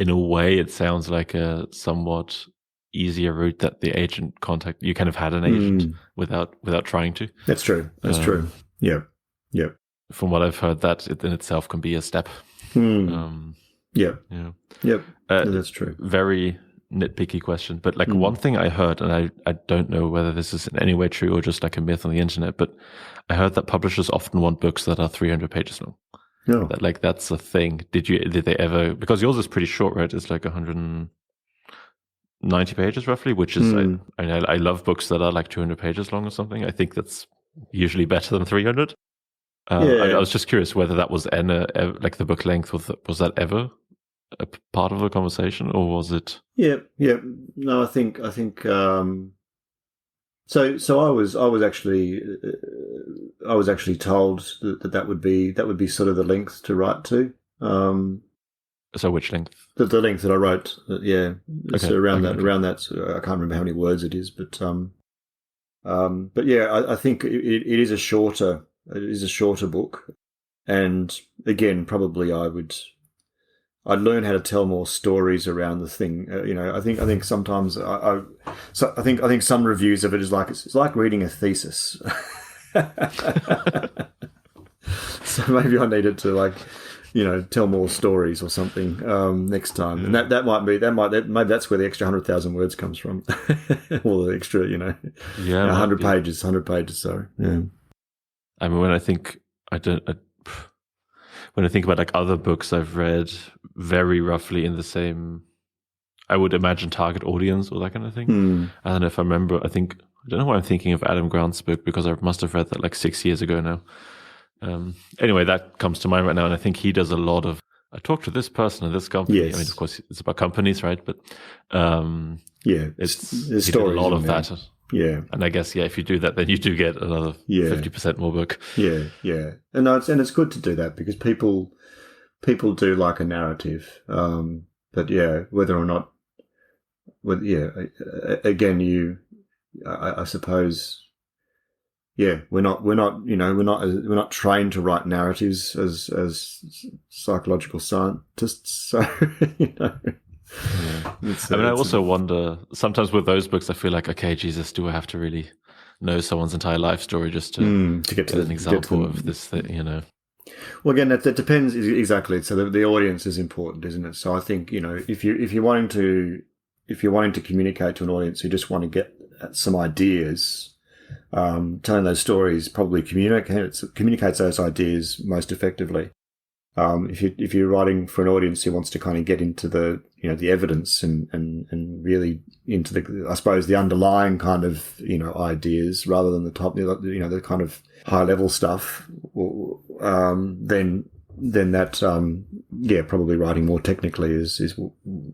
Speaker 1: a way, it sounds like a somewhat easier route that the agent contact. You kind of had an agent without trying to.
Speaker 2: That's true. That's true. Yeah. Yeah.
Speaker 1: From what I've heard, that it in itself can be a step.
Speaker 2: Yeah. Yep. That's true.
Speaker 1: Very nitpicky question, but like one thing I heard, and I don't know whether this is in any way true or just like a myth on the internet, but I heard that publishers often want books that are 300 pages long.
Speaker 2: No.
Speaker 1: That that's a thing. Did they ever? Because yours is pretty short, right? It's like 190 pages roughly, which is I love books that are like 200 pages long or something. I think that's usually better than 300. I was just curious whether that was like the book length was that ever a part of the conversation, or was it?
Speaker 2: Yeah. No, I think. So I was actually told that would be sort of the length to write to.
Speaker 1: So which length?
Speaker 2: The length that I wrote. Yeah.
Speaker 1: Okay.
Speaker 2: So around that. So I can't remember how many words it is, but yeah, I think it is a shorter. It is a shorter book, and again, probably I'd learn how to tell more stories around the thing. I think sometimes I think some reviews of it is like it's like reading a thesis. So maybe I needed to tell more stories or something next time, and maybe that's where the extra 100,000 words comes from, or the extra 100 pages. Sorry, yeah.
Speaker 1: I mean, when I think about like other books I've read, very roughly in the same, I would imagine target audience or that kind of thing. I don't know if I remember. I don't know why I'm thinking of Adam Grant's book, because I must have read that like 6 years ago now. Anyway, that comes to mind right now, and I think he does a lot of. I talked to this person at this company.
Speaker 2: Yes.
Speaker 1: I mean, of course, it's about companies, right? But
Speaker 2: he did a lot
Speaker 1: of that.
Speaker 2: Yeah,
Speaker 1: and I guess if you do that, then you do get another 50% more book.
Speaker 2: Yeah, and it's good to do that, because people do like a narrative. But yeah, whether or not, again, I suppose, we're not trained to write narratives as psychological scientists, so
Speaker 1: Yeah. I also wonder, sometimes with those books, I feel like, okay, Jesus, do I have to really know someone's entire life story just to get to an example of this thing,
Speaker 2: Well, again, that depends exactly. So the audience is important, isn't it? So I think, if you're wanting to communicate to an audience who just want to get at some ideas, telling those stories probably communicates those ideas most effectively. If you're writing for an audience who wants to kind of get into the evidence and really into I suppose the underlying kind of ideas rather than the top the kind of high level stuff, then that probably writing more technically is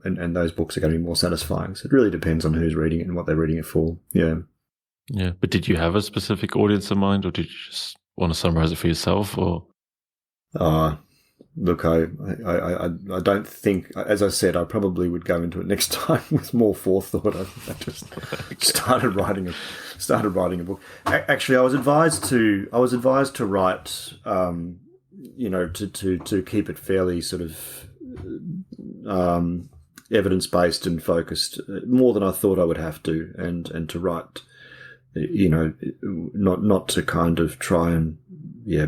Speaker 2: and those books are going to be more satisfying. So it really depends on who's reading it and what they're reading it for. Yeah.
Speaker 1: But did you have a specific audience in mind, or did you just want to summarize it for yourself, or?
Speaker 2: Look, I don't think, as I said, I probably would go into it next time with more forethought. I just started writing a book. Actually, I was advised to write, to keep it fairly sort of evidence based and focused, more than I thought I would have to, and to write, not to kind of try and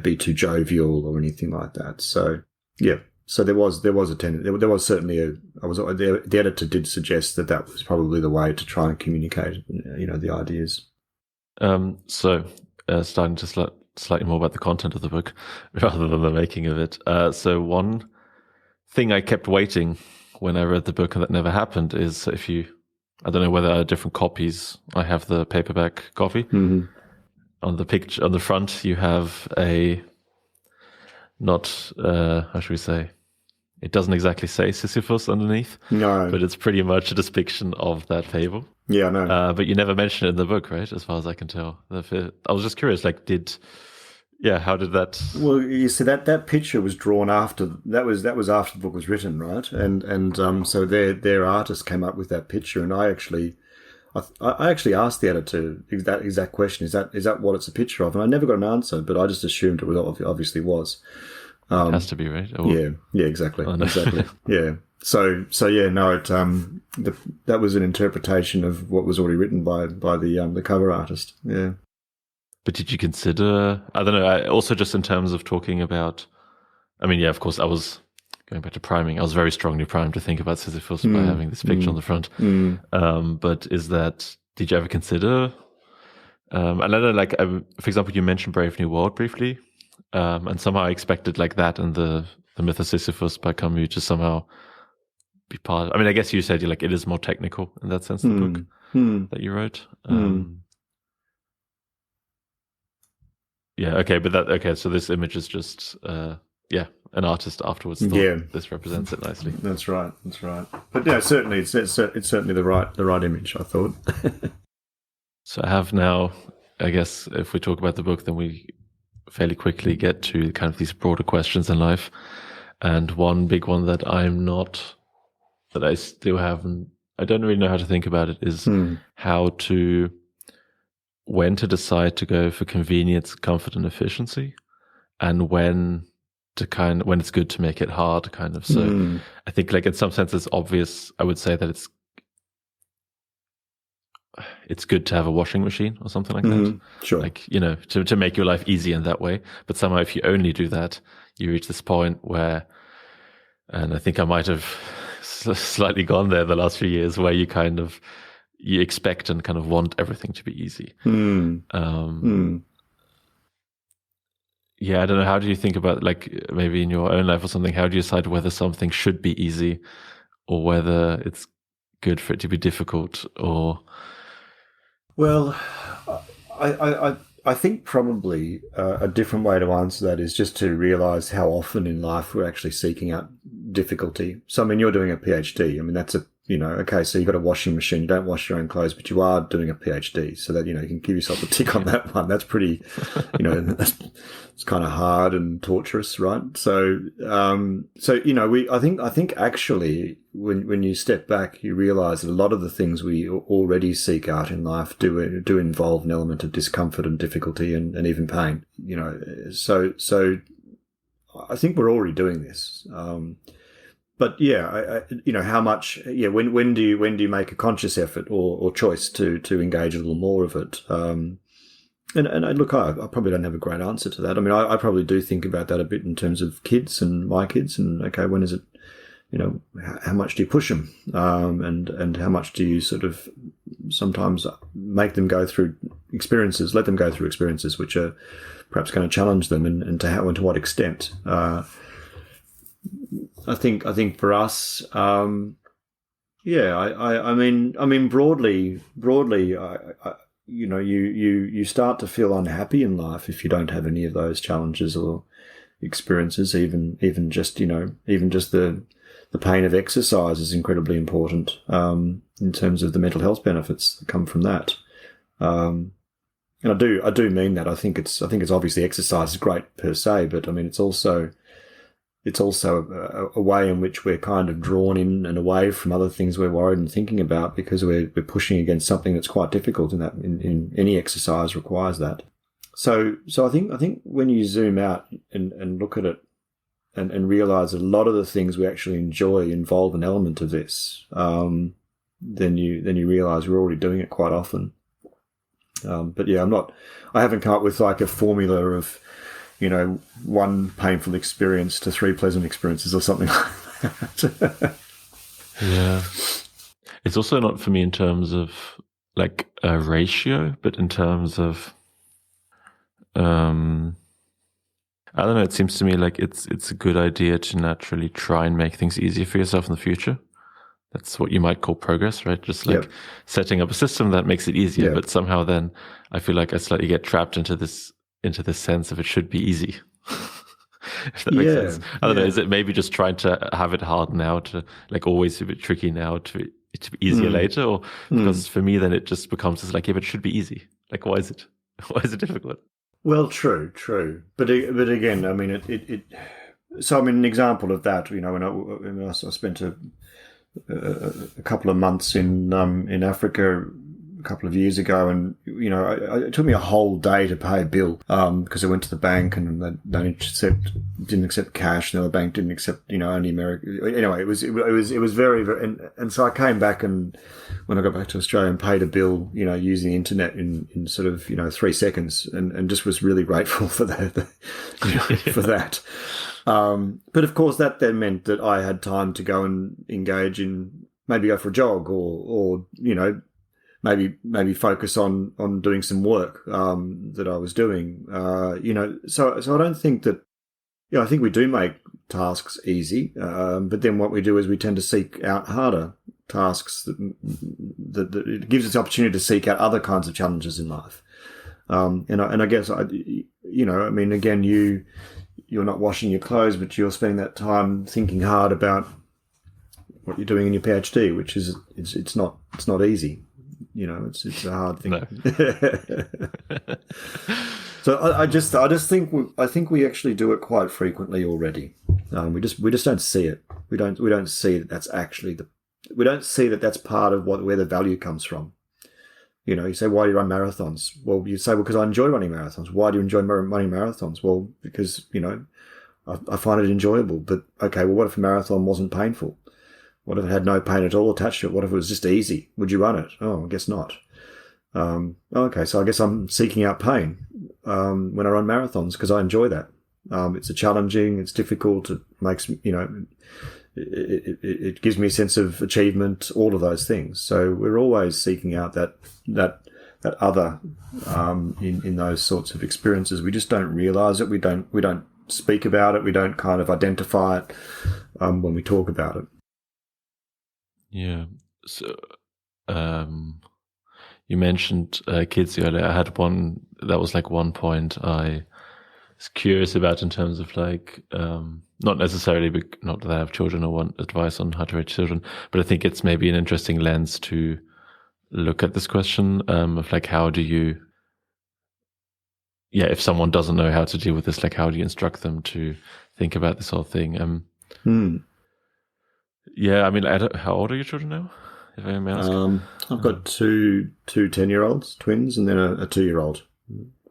Speaker 2: be too jovial or anything like that. So. Yeah, so there was a tendency. There was certainly the editor did suggest that was probably the way to try and communicate, the ideas.
Speaker 1: So starting to slightly more about the content of the book rather than the making of it. So one thing I kept waiting when I read the book and that never happened is I don't know whether different copies. I have the paperback copy.
Speaker 2: Mm-hmm.
Speaker 1: On the picture on the front, you have not, how should we say, it doesn't exactly say Sisyphus underneath.
Speaker 2: No.
Speaker 1: But it's pretty much a depiction of that fable.
Speaker 2: Yeah, I know.
Speaker 1: But you never mention it in the book, right? As far as I can tell. I was just curious, how did that...
Speaker 2: Well, you see, that picture was drawn after, that was after the book was written, right? And so their artist came up with that picture, and I actually asked the editor that exact question. Is that what it's a picture of? And I never got an answer, but I just assumed it obviously was.
Speaker 1: It has to be, right?
Speaker 2: Yeah, exactly.
Speaker 1: Oh, no.
Speaker 2: Exactly. Yeah. So yeah, no, that was an interpretation of what was already written by the cover artist. Yeah.
Speaker 1: But did you consider, I don't know, also just in terms of talking about, of course, I was going back to priming. I was very strongly primed to think about Sisyphus by having this picture on the front. But did you ever consider, and I don't know, for example, you mentioned Brave New World briefly, and somehow I expected that and the myth of Sisyphus by Camus to somehow be part. I guess you said it is more technical in that sense, the book that you wrote. Yeah, okay, but so this image is just, an artist afterwards thought this represents it nicely.
Speaker 2: That's right. But yeah, certainly, it's certainly the right image, I thought.
Speaker 1: So I have now, I guess, if we talk about the book, then we fairly quickly get to kind of these broader questions in life. And one big one that I don't really know how to think about it is when to decide to go for convenience, comfort, and efficiency, and when it's good to make it hard, kind of. So I think in some sense it's obvious. I would say that it's good to have a washing machine or something like that.
Speaker 2: Sure.
Speaker 1: To make your life easy in that way. But somehow if you only do that, you reach this point where, and I think I might have slightly gone there the last few years, where you expect and kind of want everything to be easy. Yeah, I don't know. How do you think about, maybe in your own life or something, how do you decide whether something should be easy or whether it's good for it to be difficult? Or...
Speaker 2: Well, I think probably a different way to answer that is just to realize how often in life we're actually seeking out difficulty. So, you're doing a PhD. That's okay, so you've got a washing machine. You don't wash your own clothes, but you are doing a PhD. So that, you can give yourself a tick on that one. That's pretty, it's kind of hard and torturous, right? So, I think actually when you step back, you realize that a lot of the things we already seek out in life do involve an element of discomfort and difficulty and even pain, so I think we're already doing this. But how much? When do you make a conscious effort or choice to engage a little more of it? And look, I probably don't have a great answer to that. I probably do think about that a bit in terms of kids and my kids, and okay, when is it? How much do you push them, and how much do you sort of sometimes make them go through experiences, let them go through experiences which are perhaps going to challenge them, and to what extent. I think for us, yeah, I mean, broadly, you start to feel unhappy in life if you don't have any of those challenges or experiences. Even just the pain of exercise is incredibly important in terms of the mental health benefits that come from that. And I do mean that. I think it's obviously exercise is great per se, but I mean it's also a way in which we're kind of drawn in and away from other things we're worried and thinking about, because we're pushing against something that's quite difficult, in any exercise requires that. So I think when you zoom out and look at it and realize that a lot of the things we actually enjoy involve an element of this, then you realize we're already doing it quite often. But yeah, I haven't come up with like a formula of, one painful experience to 3 pleasant experiences or something like that.
Speaker 1: Yeah. It's also not for me in terms of like a ratio, but in terms of, I don't know, it seems to me like it's a good idea to naturally try and make things easier for yourself in the future. That's what you might call progress, right? Just like setting up a system that makes it easier, but somehow then I feel like I slightly get trapped into this sense of it should be easy. If that makes sense. I don't know. Is it maybe just trying to have it hard now to like always a bit tricky now to be easier later? Or because for me, then it just becomes this like, yeah, but it should be easy. Like, why is it difficult?
Speaker 2: Well, true. But again, I mean, so I mean, an example of that, when I spent a couple of months in Africa a couple of years ago, and it took me a whole day to pay a bill because I went to the bank and they didn't accept cash. No, the bank didn't accept only American. Anyway, it was very, very, and so I came back, and when I got back to Australia and paid a bill, using the internet in sort of 3 seconds, and just was really grateful for that for that. But of course, that then meant that I had time to go and engage in, maybe go for a jog or maybe focus on doing some work that I was doing. So I don't think that. I think we do make tasks easy, but then what we do is we tend to seek out harder tasks that it gives us the opportunity to seek out other kinds of challenges in life. And I guess I mean, again, you're not washing your clothes, but you're spending that time thinking hard about what you're doing in your PhD, which is it's not easy. It's a hard thing. No. So I just think we actually do it quite frequently already. We just don't see it. We don't see that that's actually we don't see that that's part of where the value comes from. You say, why do you run marathons? Well, you say, because I enjoy running marathons. Why do you enjoy running marathons? Well, because, I find it enjoyable. But, okay, well, what if a marathon wasn't painful? What if it had no pain at all attached to it? What if it was just easy? Would you run it? Oh, I guess not. Okay, so I guess I'm seeking out pain when I run marathons because I enjoy that. It's challenging, it's difficult, it makes, it gives me a sense of achievement, all of those things. So we're always seeking out that other in those sorts of experiences. We just don't realize it. We don't speak about it. We don't kind of identify it when we talk about it.
Speaker 1: Yeah. So you mentioned kids earlier. I had one that was like one point I was curious about in terms of like not necessarily, not that I have children or want advice on how to raise children, but I think it's maybe an interesting lens to look at this question of like, how do you, if someone doesn't know how to deal with this, like how do you instruct them to think about this whole thing? Yeah, I mean, how old are your children now, if I may ask?
Speaker 2: I've got two 10-year-olds, twins, and then a 2-year-old.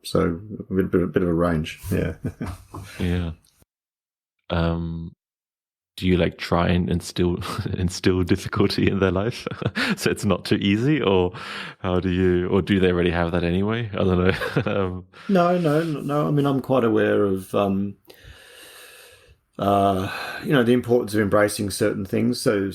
Speaker 2: So a bit of a range, yeah.
Speaker 1: Yeah. Do you like try and instill difficulty in their life so it's not too easy, or how do you, or do they already have that anyway? I don't know.
Speaker 2: No. I mean, I'm quite aware of the importance of embracing certain things. So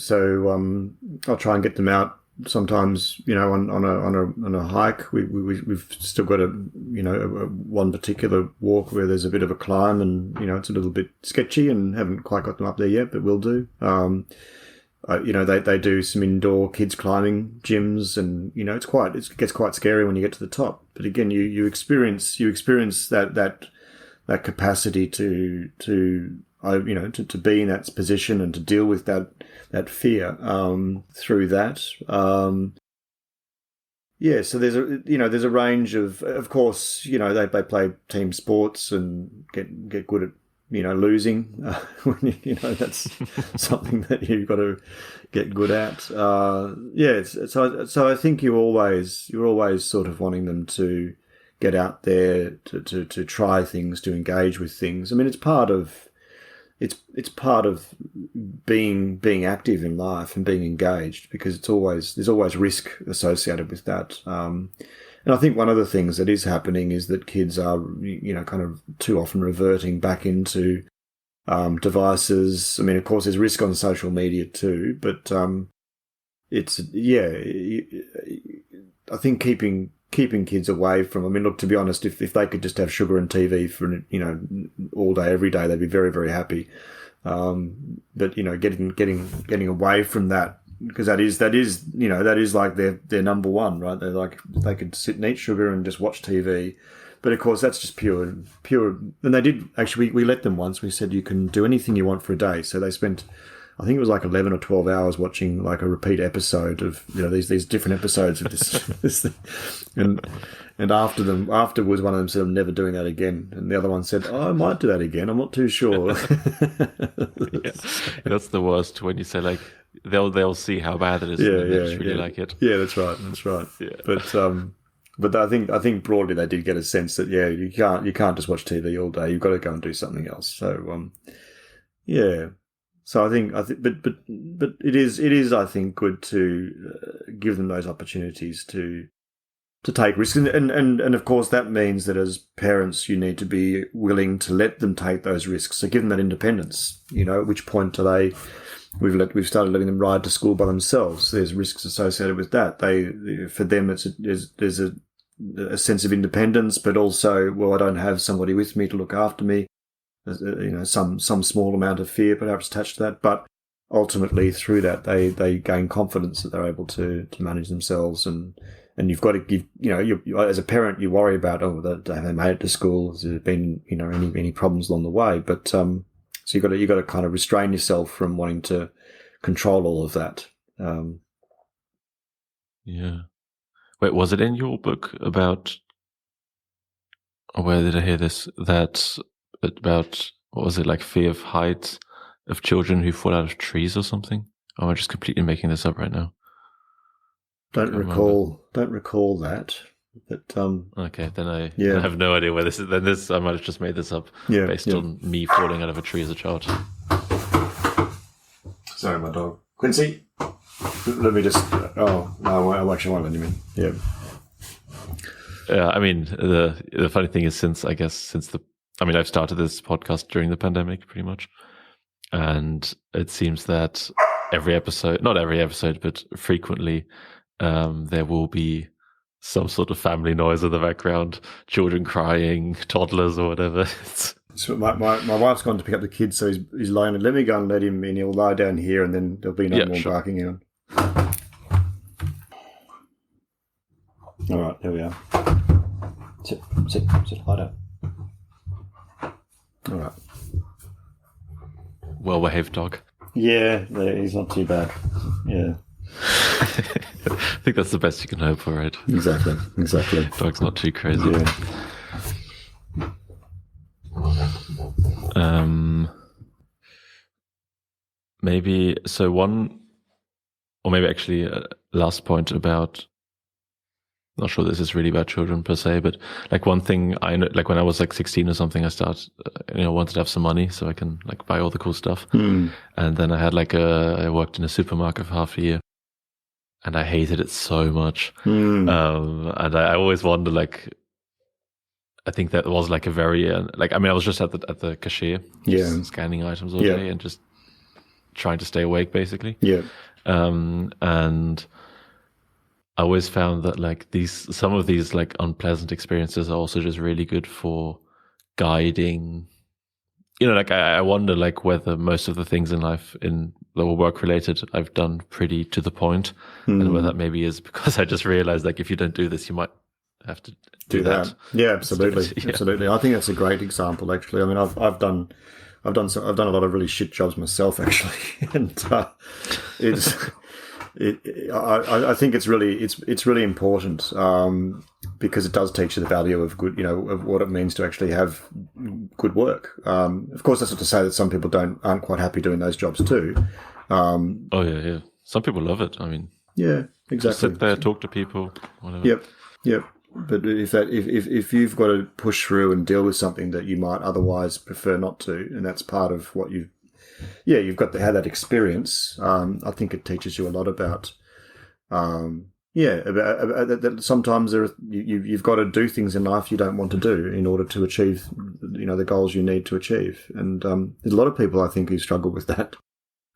Speaker 2: I'll try and get them out sometimes, on a hike, we've still got one particular walk where there's a bit of a climb, and it's a little bit sketchy, and haven't quite got them up there yet, but will do. They do some indoor kids climbing gyms, and it gets quite scary when you get to the top. But again, you experience that capacity to be in that position and to deal with that fear through that. So there's a range of course, they play team sports and get good at losing. That's something that you've got to get good at. So I think you're always sort of wanting them to get out there, to try things, to engage with things. I mean, it's part of being active in life and being engaged, because there's always risk associated with that. And I think one of the things that is happening is that kids are, kind of too often reverting back into devices. I mean, of course, there's risk on social media too, but I think keeping kids away from. I mean, look, to be honest, if they could just have sugar and TV for all day, every day, they'd be very, very happy. But getting away from that, because that is like their number one, right? They're like, they could sit and eat sugar and just watch TV. But of course, that's just pure. And they did actually. We let them once. We said you can do anything you want for a day. So they spent, I think it was like 11 or 12 hours watching like a repeat episode of these different episodes of this thing. And afterwards, one of them said, "I'm never doing that again." And the other one said, "Oh, I might do that again. I'm not too sure."
Speaker 1: Yeah. That's the worst, when you say like they'll see how bad it is.
Speaker 2: Yeah,
Speaker 1: and they just really like it.
Speaker 2: Yeah, that's right. Yeah. But I think broadly they did get a sense that you can't just watch TV all day. You've got to go and do something else. So So I think, but it is I think good to give them those opportunities to take risks, and of course that means that as parents you need to be willing to let them take those risks. So give them that independence. At which point we've started letting them ride to school by themselves. There's risks associated with that. For them there's a sense of independence, but also, well, I don't have somebody with me to look after me. Some small amount of fear perhaps attached to that, but ultimately through that they gain confidence that they're able to manage themselves, and you've got to give, you as a parent you worry about, have they made it to school, has there been any problems along the way, but so you've got to kind of restrain yourself from wanting to control all of that.
Speaker 1: Wait, was it in your book about, or where did I hear this, that about, what was it, like fear of heights of children who fall out of trees or something? Or am I just completely making this up right now?
Speaker 2: Don't recall that. But
Speaker 1: okay, then I have no idea where this is. Then I might have just made this up based on me falling out of a tree as a child.
Speaker 2: Sorry, my dog. Quincy, let me just. Oh no, I actually won't let him in. Yeah.
Speaker 1: Yeah, I mean the funny thing is, I've started this podcast during the pandemic, pretty much, and it seems that not every episode, but frequently, there will be some sort of family noise in the background, children crying, toddlers or whatever.
Speaker 2: So my wife's gone to pick up the kids, so he's lying. Let me go and let him in. He'll lie down here, and then there'll be no more barking on. All right, there we are. Sit, lie down. All right.
Speaker 1: Well-behaved dog.
Speaker 2: Yeah, he's not too bad. Yeah.
Speaker 1: I think that's the best you can hope for, right?
Speaker 2: Exactly.
Speaker 1: Dog's not too crazy.
Speaker 2: Yeah.
Speaker 1: Maybe, so one, or maybe actually last point about, not sure this is really about children per se, but like one thing I know, like when I was like 16 or something, I started, wanted to have some money so I can like buy all the cool stuff. And then I had I worked in a supermarket for half a year, and I hated it so much. And I always wonder, like, I think that was like a very, I was just at the cashier, scanning items all day and just trying to stay awake basically.
Speaker 2: Yeah.
Speaker 1: And I always found that like some of these like unpleasant experiences are also just really good for guiding. Like I wonder like whether most of the things in life that were work related I've done pretty to the point, and whether that maybe is because I just realized like if you don't do this, you might have to do that.
Speaker 2: Yeah, absolutely, absolutely. I think that's a gret example. Actually, I mean, I've done a lot of really shit jobs myself, actually, and I think it's really important because it does teach you the value of good, of what it means to actually have good work. Of course, that's not to say that some people aren't quite happy doing those jobs too.
Speaker 1: Oh yeah. Some people love it. I mean,
Speaker 2: yeah, exactly.
Speaker 1: Just sit there, talk to people, whatever.
Speaker 2: Yep. But if you've got to push through and deal with something that you might otherwise prefer not to, and that's part of what you've got to have that experience. I think it teaches you a lot about, that sometimes you've got to do things in life you don't want to do in order to achieve, the goals you need to achieve. And there's a lot of people I think who struggle with that,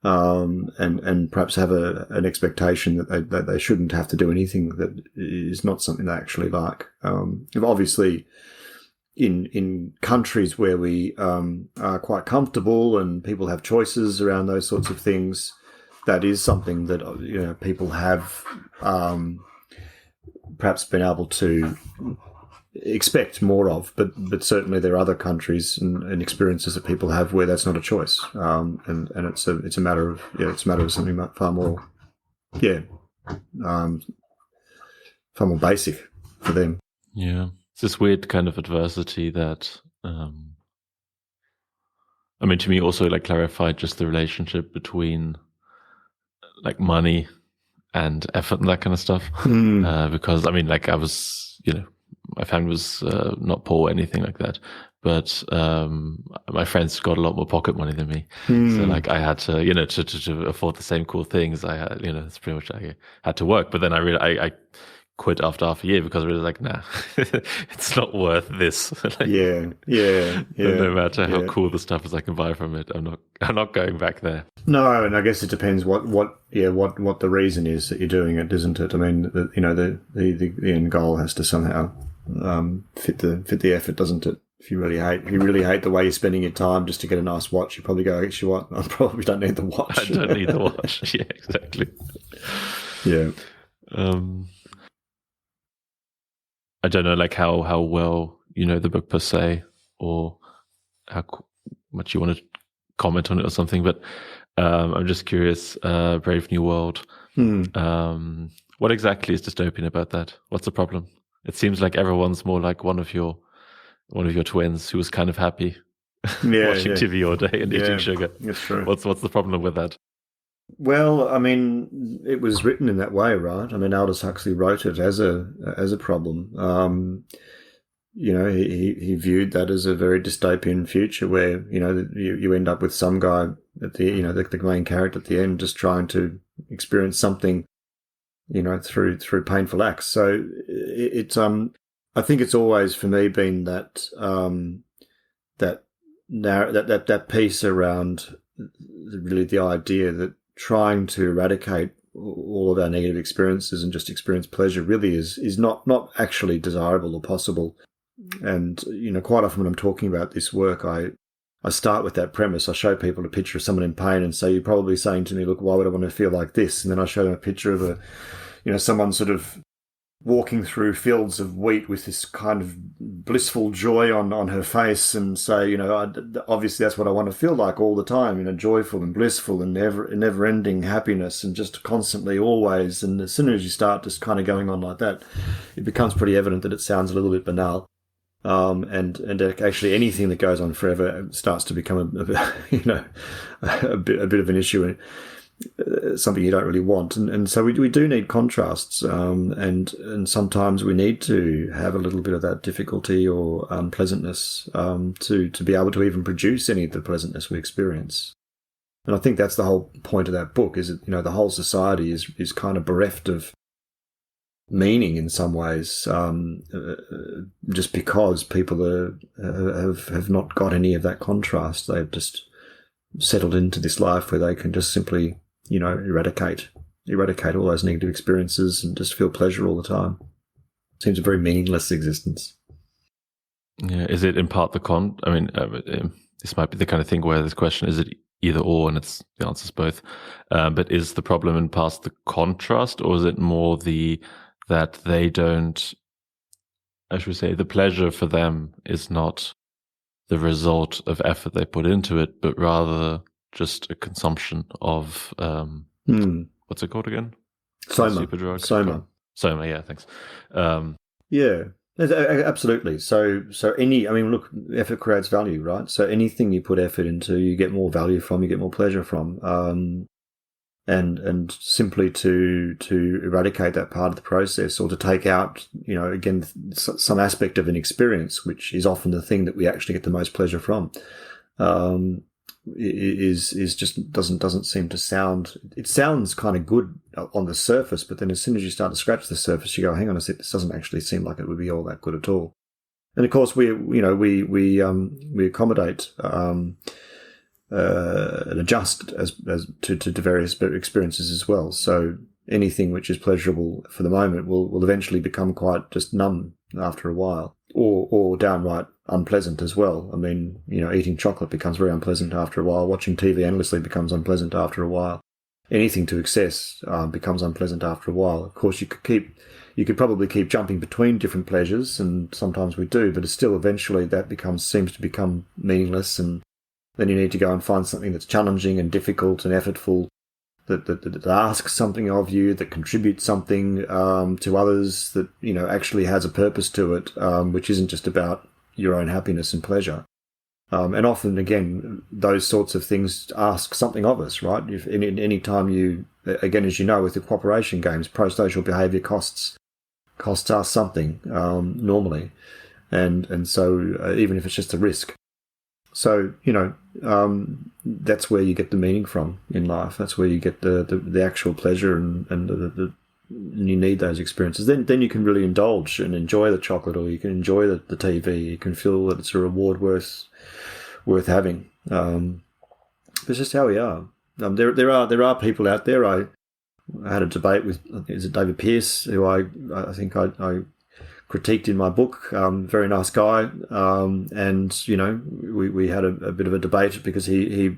Speaker 2: and perhaps have an expectation that they shouldn't have to do anything that is not something they actually like. Obviously, in countries where we are quite comfortable and people have choices around those sorts of things, that is something that people have perhaps been able to expect more of. But certainly there are other countries and experiences that people have where that's not a choice, and it's a matter of something far more far more basic for them.
Speaker 1: Yeah. It's this weird kind of adversity that, I mean, to me also like clarified just the relationship between like money and effort and that kind of stuff. Because I mean, like I was, my family was not poor or anything like that, but my friends got a lot more pocket money than me. So like I had to, to afford the same cool things. I had, it's pretty much I had to work. But then I quit after half a year because I was like, nah, it's not worth this. Like, no matter how cool the stuff is I can buy from it, I'm not going back there.
Speaker 2: No, and I guess it depends what the reason is that you're doing it, isn't it? I mean, the end goal has to somehow fit the effort, doesn't it? If you really hate the way you're spending your time just to get a nice watch, you probably go, actually, what? I probably don't need the watch.
Speaker 1: I don't need the watch. Yeah, exactly.
Speaker 2: Yeah.
Speaker 1: I don't know, like how well you know the book per se, or how much you want to comment on it or something. But I'm just curious. Brave New World. What exactly is dystopian about that? What's the problem? It seems like everyone's more like one of your twins who was kind of happy watching TV all day and eating sugar.
Speaker 2: That's true.
Speaker 1: What's the problem with that?
Speaker 2: Well, I mean, it was written in that way, right? I mean, Aldous Huxley wrote it as a problem. He viewed that as a very dystopian future where, you end up with some guy at the, the main character at the end just trying to experience something, through painful acts. So it's I think it's always for me been that that piece around really the idea that trying to eradicate all of our negative experiences and just experience pleasure really is not actually desirable or possible. And, quite often when I'm talking about this work, I start with that premise. I show people a picture of someone in pain and say, you're probably saying to me, look, why would I want to feel like this? And then I show them a picture of someone sort of walking through fields of wheat with this kind of blissful joy on her face and say, obviously that's what I want to feel like all the time, joyful and blissful and never-ending happiness and just constantly, always. And as soon as you start just kind of going on like that, it becomes pretty evident that it sounds a little bit banal. And actually anything that goes on forever starts to become a bit of an issue. Something you don't really want, and so we do need contrasts, and sometimes we need to have a little bit of that difficulty or unpleasantness to be able to even produce any of the pleasantness we experience. And I think that's the whole point of that book, is that the whole society is kind of bereft of meaning in some ways, just because people have not got any of that contrast. They've just settled into this life where they can just simply eradicate eradicate all those negative experiences and just feel pleasure all the time. Seems a very meaningless existence.
Speaker 1: Yeah, is it in part this might be the kind of thing where this question, is it either or, and the answer is both. But is the problem in part the contrast, or is it more that they don't, I should say, the pleasure for them is not the result of effort they put into it, but rather just a consumption of, what's it called again?
Speaker 2: Soma.
Speaker 1: Superdrug?
Speaker 2: Soma,
Speaker 1: yeah, thanks.
Speaker 2: Yeah. Absolutely. So look, effort creates value, right? So anything you put effort into, you get more value from, you get more pleasure from. And simply to eradicate that part of the process, or to take out, again, some aspect of an experience, which is often the thing that we actually get the most pleasure from, is just doesn't seem to sound. It sounds kind of good on the surface, but then as soon as you start to scratch the surface, you go, hang on a sec, this doesn't actually seem like it would be all that good at all. And of course, we accommodate and adjust as to various experiences as well. So anything which is pleasurable for the moment will eventually become quite just numb after a while, or downright unpleasant as well. I mean, eating chocolate becomes very unpleasant after a while. Watching TV endlessly becomes unpleasant after a while. Anything to excess becomes unpleasant after a while. Of course, you could probably keep jumping between different pleasures, and sometimes we do, but it's still eventually that seems to become meaningless, and then you need to go and find something that's challenging and difficult and effortful, that asks something of you, that contributes something to others, that actually has a purpose to it, which isn't just about your own happiness and pleasure. And often, again, those sorts of things ask something of us, right? If any time you, again, as you know, with the cooperation games, pro-social behaviour costs us something normally, and so even if it's just a risk. So, that's where you get the meaning from in life. That's where you get the actual pleasure, and you need those experiences. Then you can really indulge and enjoy the chocolate, or you can enjoy the TV. You can feel that it's a reward worth having. It's just how we are. There are people out there. I had a debate with, is it David Pearce, who I think I critiqued in my book. Very nice guy, and we had a bit of a debate because he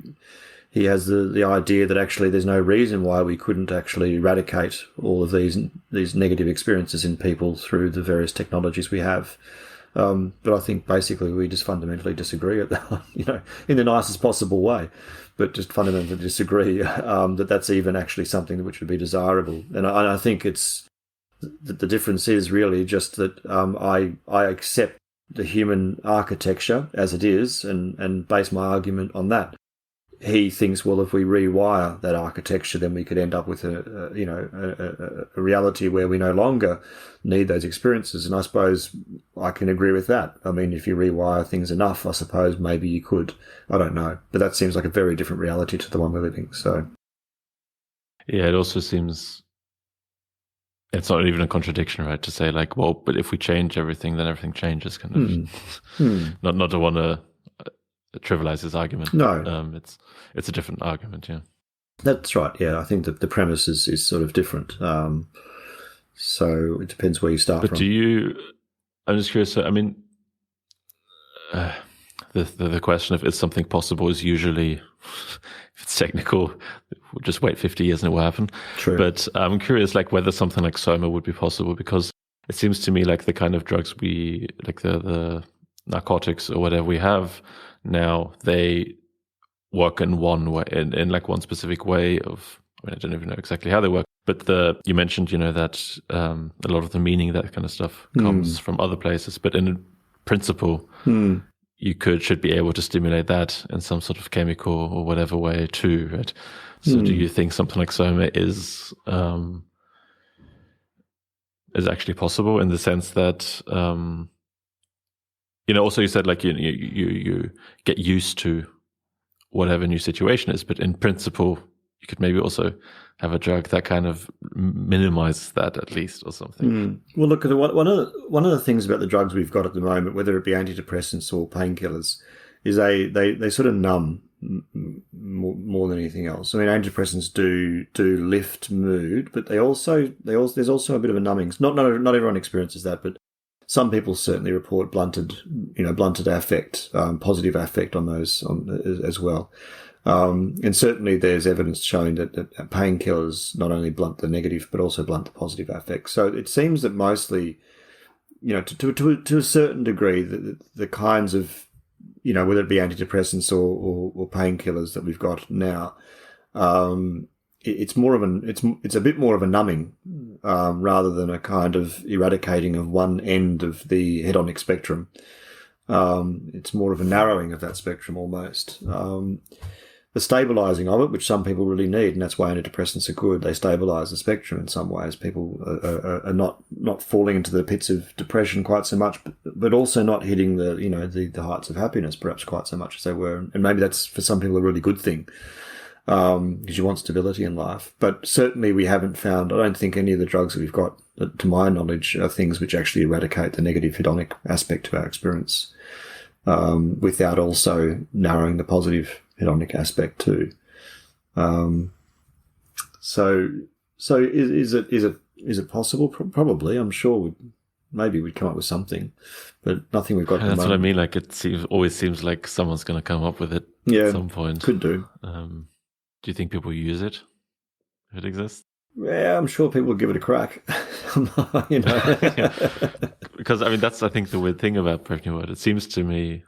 Speaker 2: has the idea that actually there's no reason why we couldn't actually eradicate all of these negative experiences in people through the various technologies we have. But I think basically we just fundamentally disagree at that, in the nicest possible way, but just fundamentally disagree that that's even actually something which would be desirable. And I think the difference is really just that I accept the human architecture as it is and base my argument on that. He thinks, well, if we rewire that architecture, then we could end up with a reality where we no longer need those experiences. And I suppose I can agree with that. I mean, if you rewire things enough, I suppose maybe you could. I don't know. But that seems like a very different reality to the one we're living. So,
Speaker 1: yeah, it also seems it's not even a contradiction, right? To say like, well, but if we change everything, then everything changes, kind of. Not to want to trivialize his argument.
Speaker 2: No,
Speaker 1: it's a different argument. Yeah,
Speaker 2: that's right. Yeah, I think that the premise is sort of different. So it depends where you start from.
Speaker 1: But I'm just curious. So, I mean, the question of is something possible is usually, if it's technical, we'll just wait 50 years and it will happen.
Speaker 2: True.
Speaker 1: But I'm curious, like whether something like Soma would be possible, because it seems to me like the kind of drugs like the narcotics or whatever we have now, they work in one way, in like one specific way of, I don't even know exactly how they work, but you mentioned, that a lot of the meaning, that kind of stuff comes from other places, but in principle, you should be able to stimulate that in some sort of chemical or whatever way too, right? So do you think something like Soma is actually possible in the sense that, also you said like you get used to whatever new situation is, but in principle, you could maybe also have a drug that kind of minimizes that at least, or something.
Speaker 2: Well, look, one of the things about the drugs we've got at the moment, whether it be antidepressants or painkillers, is they sort of numb more than anything else. I mean, antidepressants do lift mood, but there's also a bit of a numbing. Not everyone experiences that, but some people certainly report blunted affect, positive affect on those as well. And certainly there's evidence showing that painkillers not only blunt the negative, but also blunt the positive affect. So it seems that mostly, to a certain degree, the kinds of, whether it be antidepressants or painkillers that we've got now, it's a bit more of a numbing, rather than a kind of eradicating of one end of the hedonic spectrum. It's more of a narrowing of that spectrum almost. The stabilising of it, which some people really need, and that's why antidepressants are good. They stabilise the spectrum in some ways. People are not falling into the pits of depression quite so much, but also not hitting the heights of happiness perhaps quite so much as they were. And maybe that's for some people a really good thing, because you want stability in life. But certainly we haven't found, I don't think any of the drugs that we've got, to my knowledge, are things which actually eradicate the negative hedonic aspect of our experience, without also narrowing the positive hedonic aspect too. So is it possible? Probably. I'm sure we'd come up with something, but nothing we've got.
Speaker 1: That's what I mean. Like it always seems like someone's going to come up with it at some point.
Speaker 2: Could do.
Speaker 1: Do you think people use it if it exists?
Speaker 2: Yeah, I'm sure people will give it a crack.
Speaker 1: Yeah. Because I mean, that's I think the weird thing about Brave Word. It seems to me.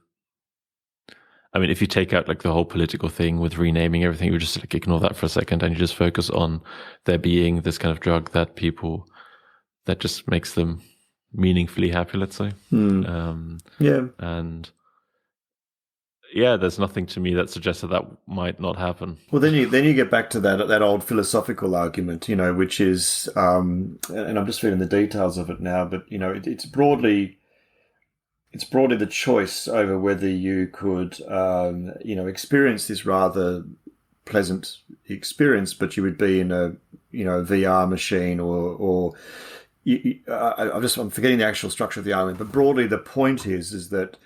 Speaker 1: I mean, if you take out like the whole political thing with renaming everything, you just like ignore that for a second and you just focus on there being this kind of drug that just makes them meaningfully happy, let's say.
Speaker 2: Yeah.
Speaker 1: And yeah, there's nothing to me that suggests that might not happen.
Speaker 2: Well, then you get back to that old philosophical argument, which is, and I'm just reading the details of it now, but it's broadly the choice over whether you could, experience this rather pleasant experience, but you would be in a, VR machine or I'm forgetting the actual structure of the argument, but broadly the point is that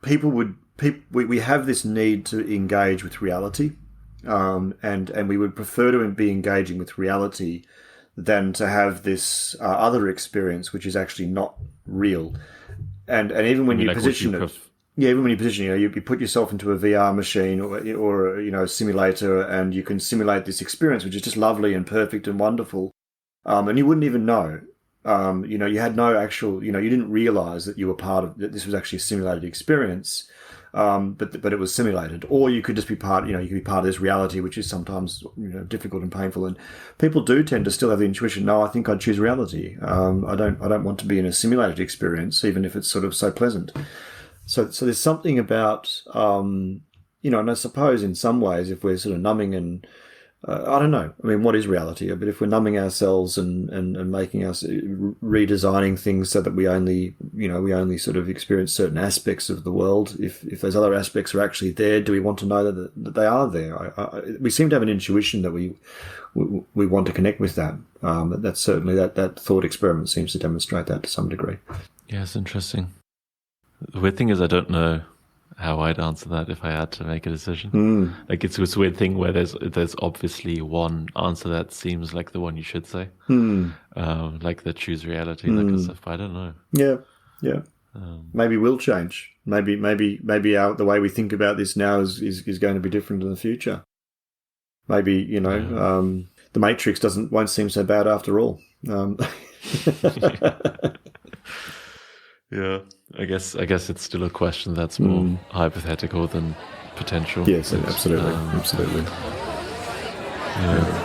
Speaker 2: we have this need to engage with reality, and we would prefer to be engaging with reality than to have this other experience, which is actually not real. And even when you position it, you put yourself into a VR machine or a simulator, and you can simulate this experience, which is just lovely and perfect and wonderful, and you wouldn't even know. You had no actual, you didn't realize that you were that this was actually a simulated experience. But it was simulated, or you could just be part. You could be part of this reality, which is sometimes difficult and painful. And people do tend to still have the intuition. No, I think I'd choose reality. I don't want to be in a simulated experience, even if it's sort of so pleasant. So there's something about and I suppose in some ways, if we're sort of numbing and I don't know. I mean, what is reality? But if we're numbing ourselves and making us redesigning things so that we only sort of experience certain aspects of the world, if those other aspects are actually there, do we want to know that they are there? We seem to have an intuition that we want to connect with that. That's certainly that thought experiment seems to demonstrate that to some degree.
Speaker 1: Yeah, it's interesting. The weird thing is I don't know how I'd answer that if I had to make a decision. Like it's this weird thing where there's obviously one answer that seems like the one you should say, like the choose reality, that kind of stuff. But I don't know.
Speaker 2: Yeah. Maybe we'll change. Maybe the way we think about this now is going to be different in the future. Maybe the Matrix won't seem so bad after all.
Speaker 1: Yeah, I guess it's still a question that's more hypothetical than potential.
Speaker 2: Yes, absolutely.
Speaker 1: Yeah.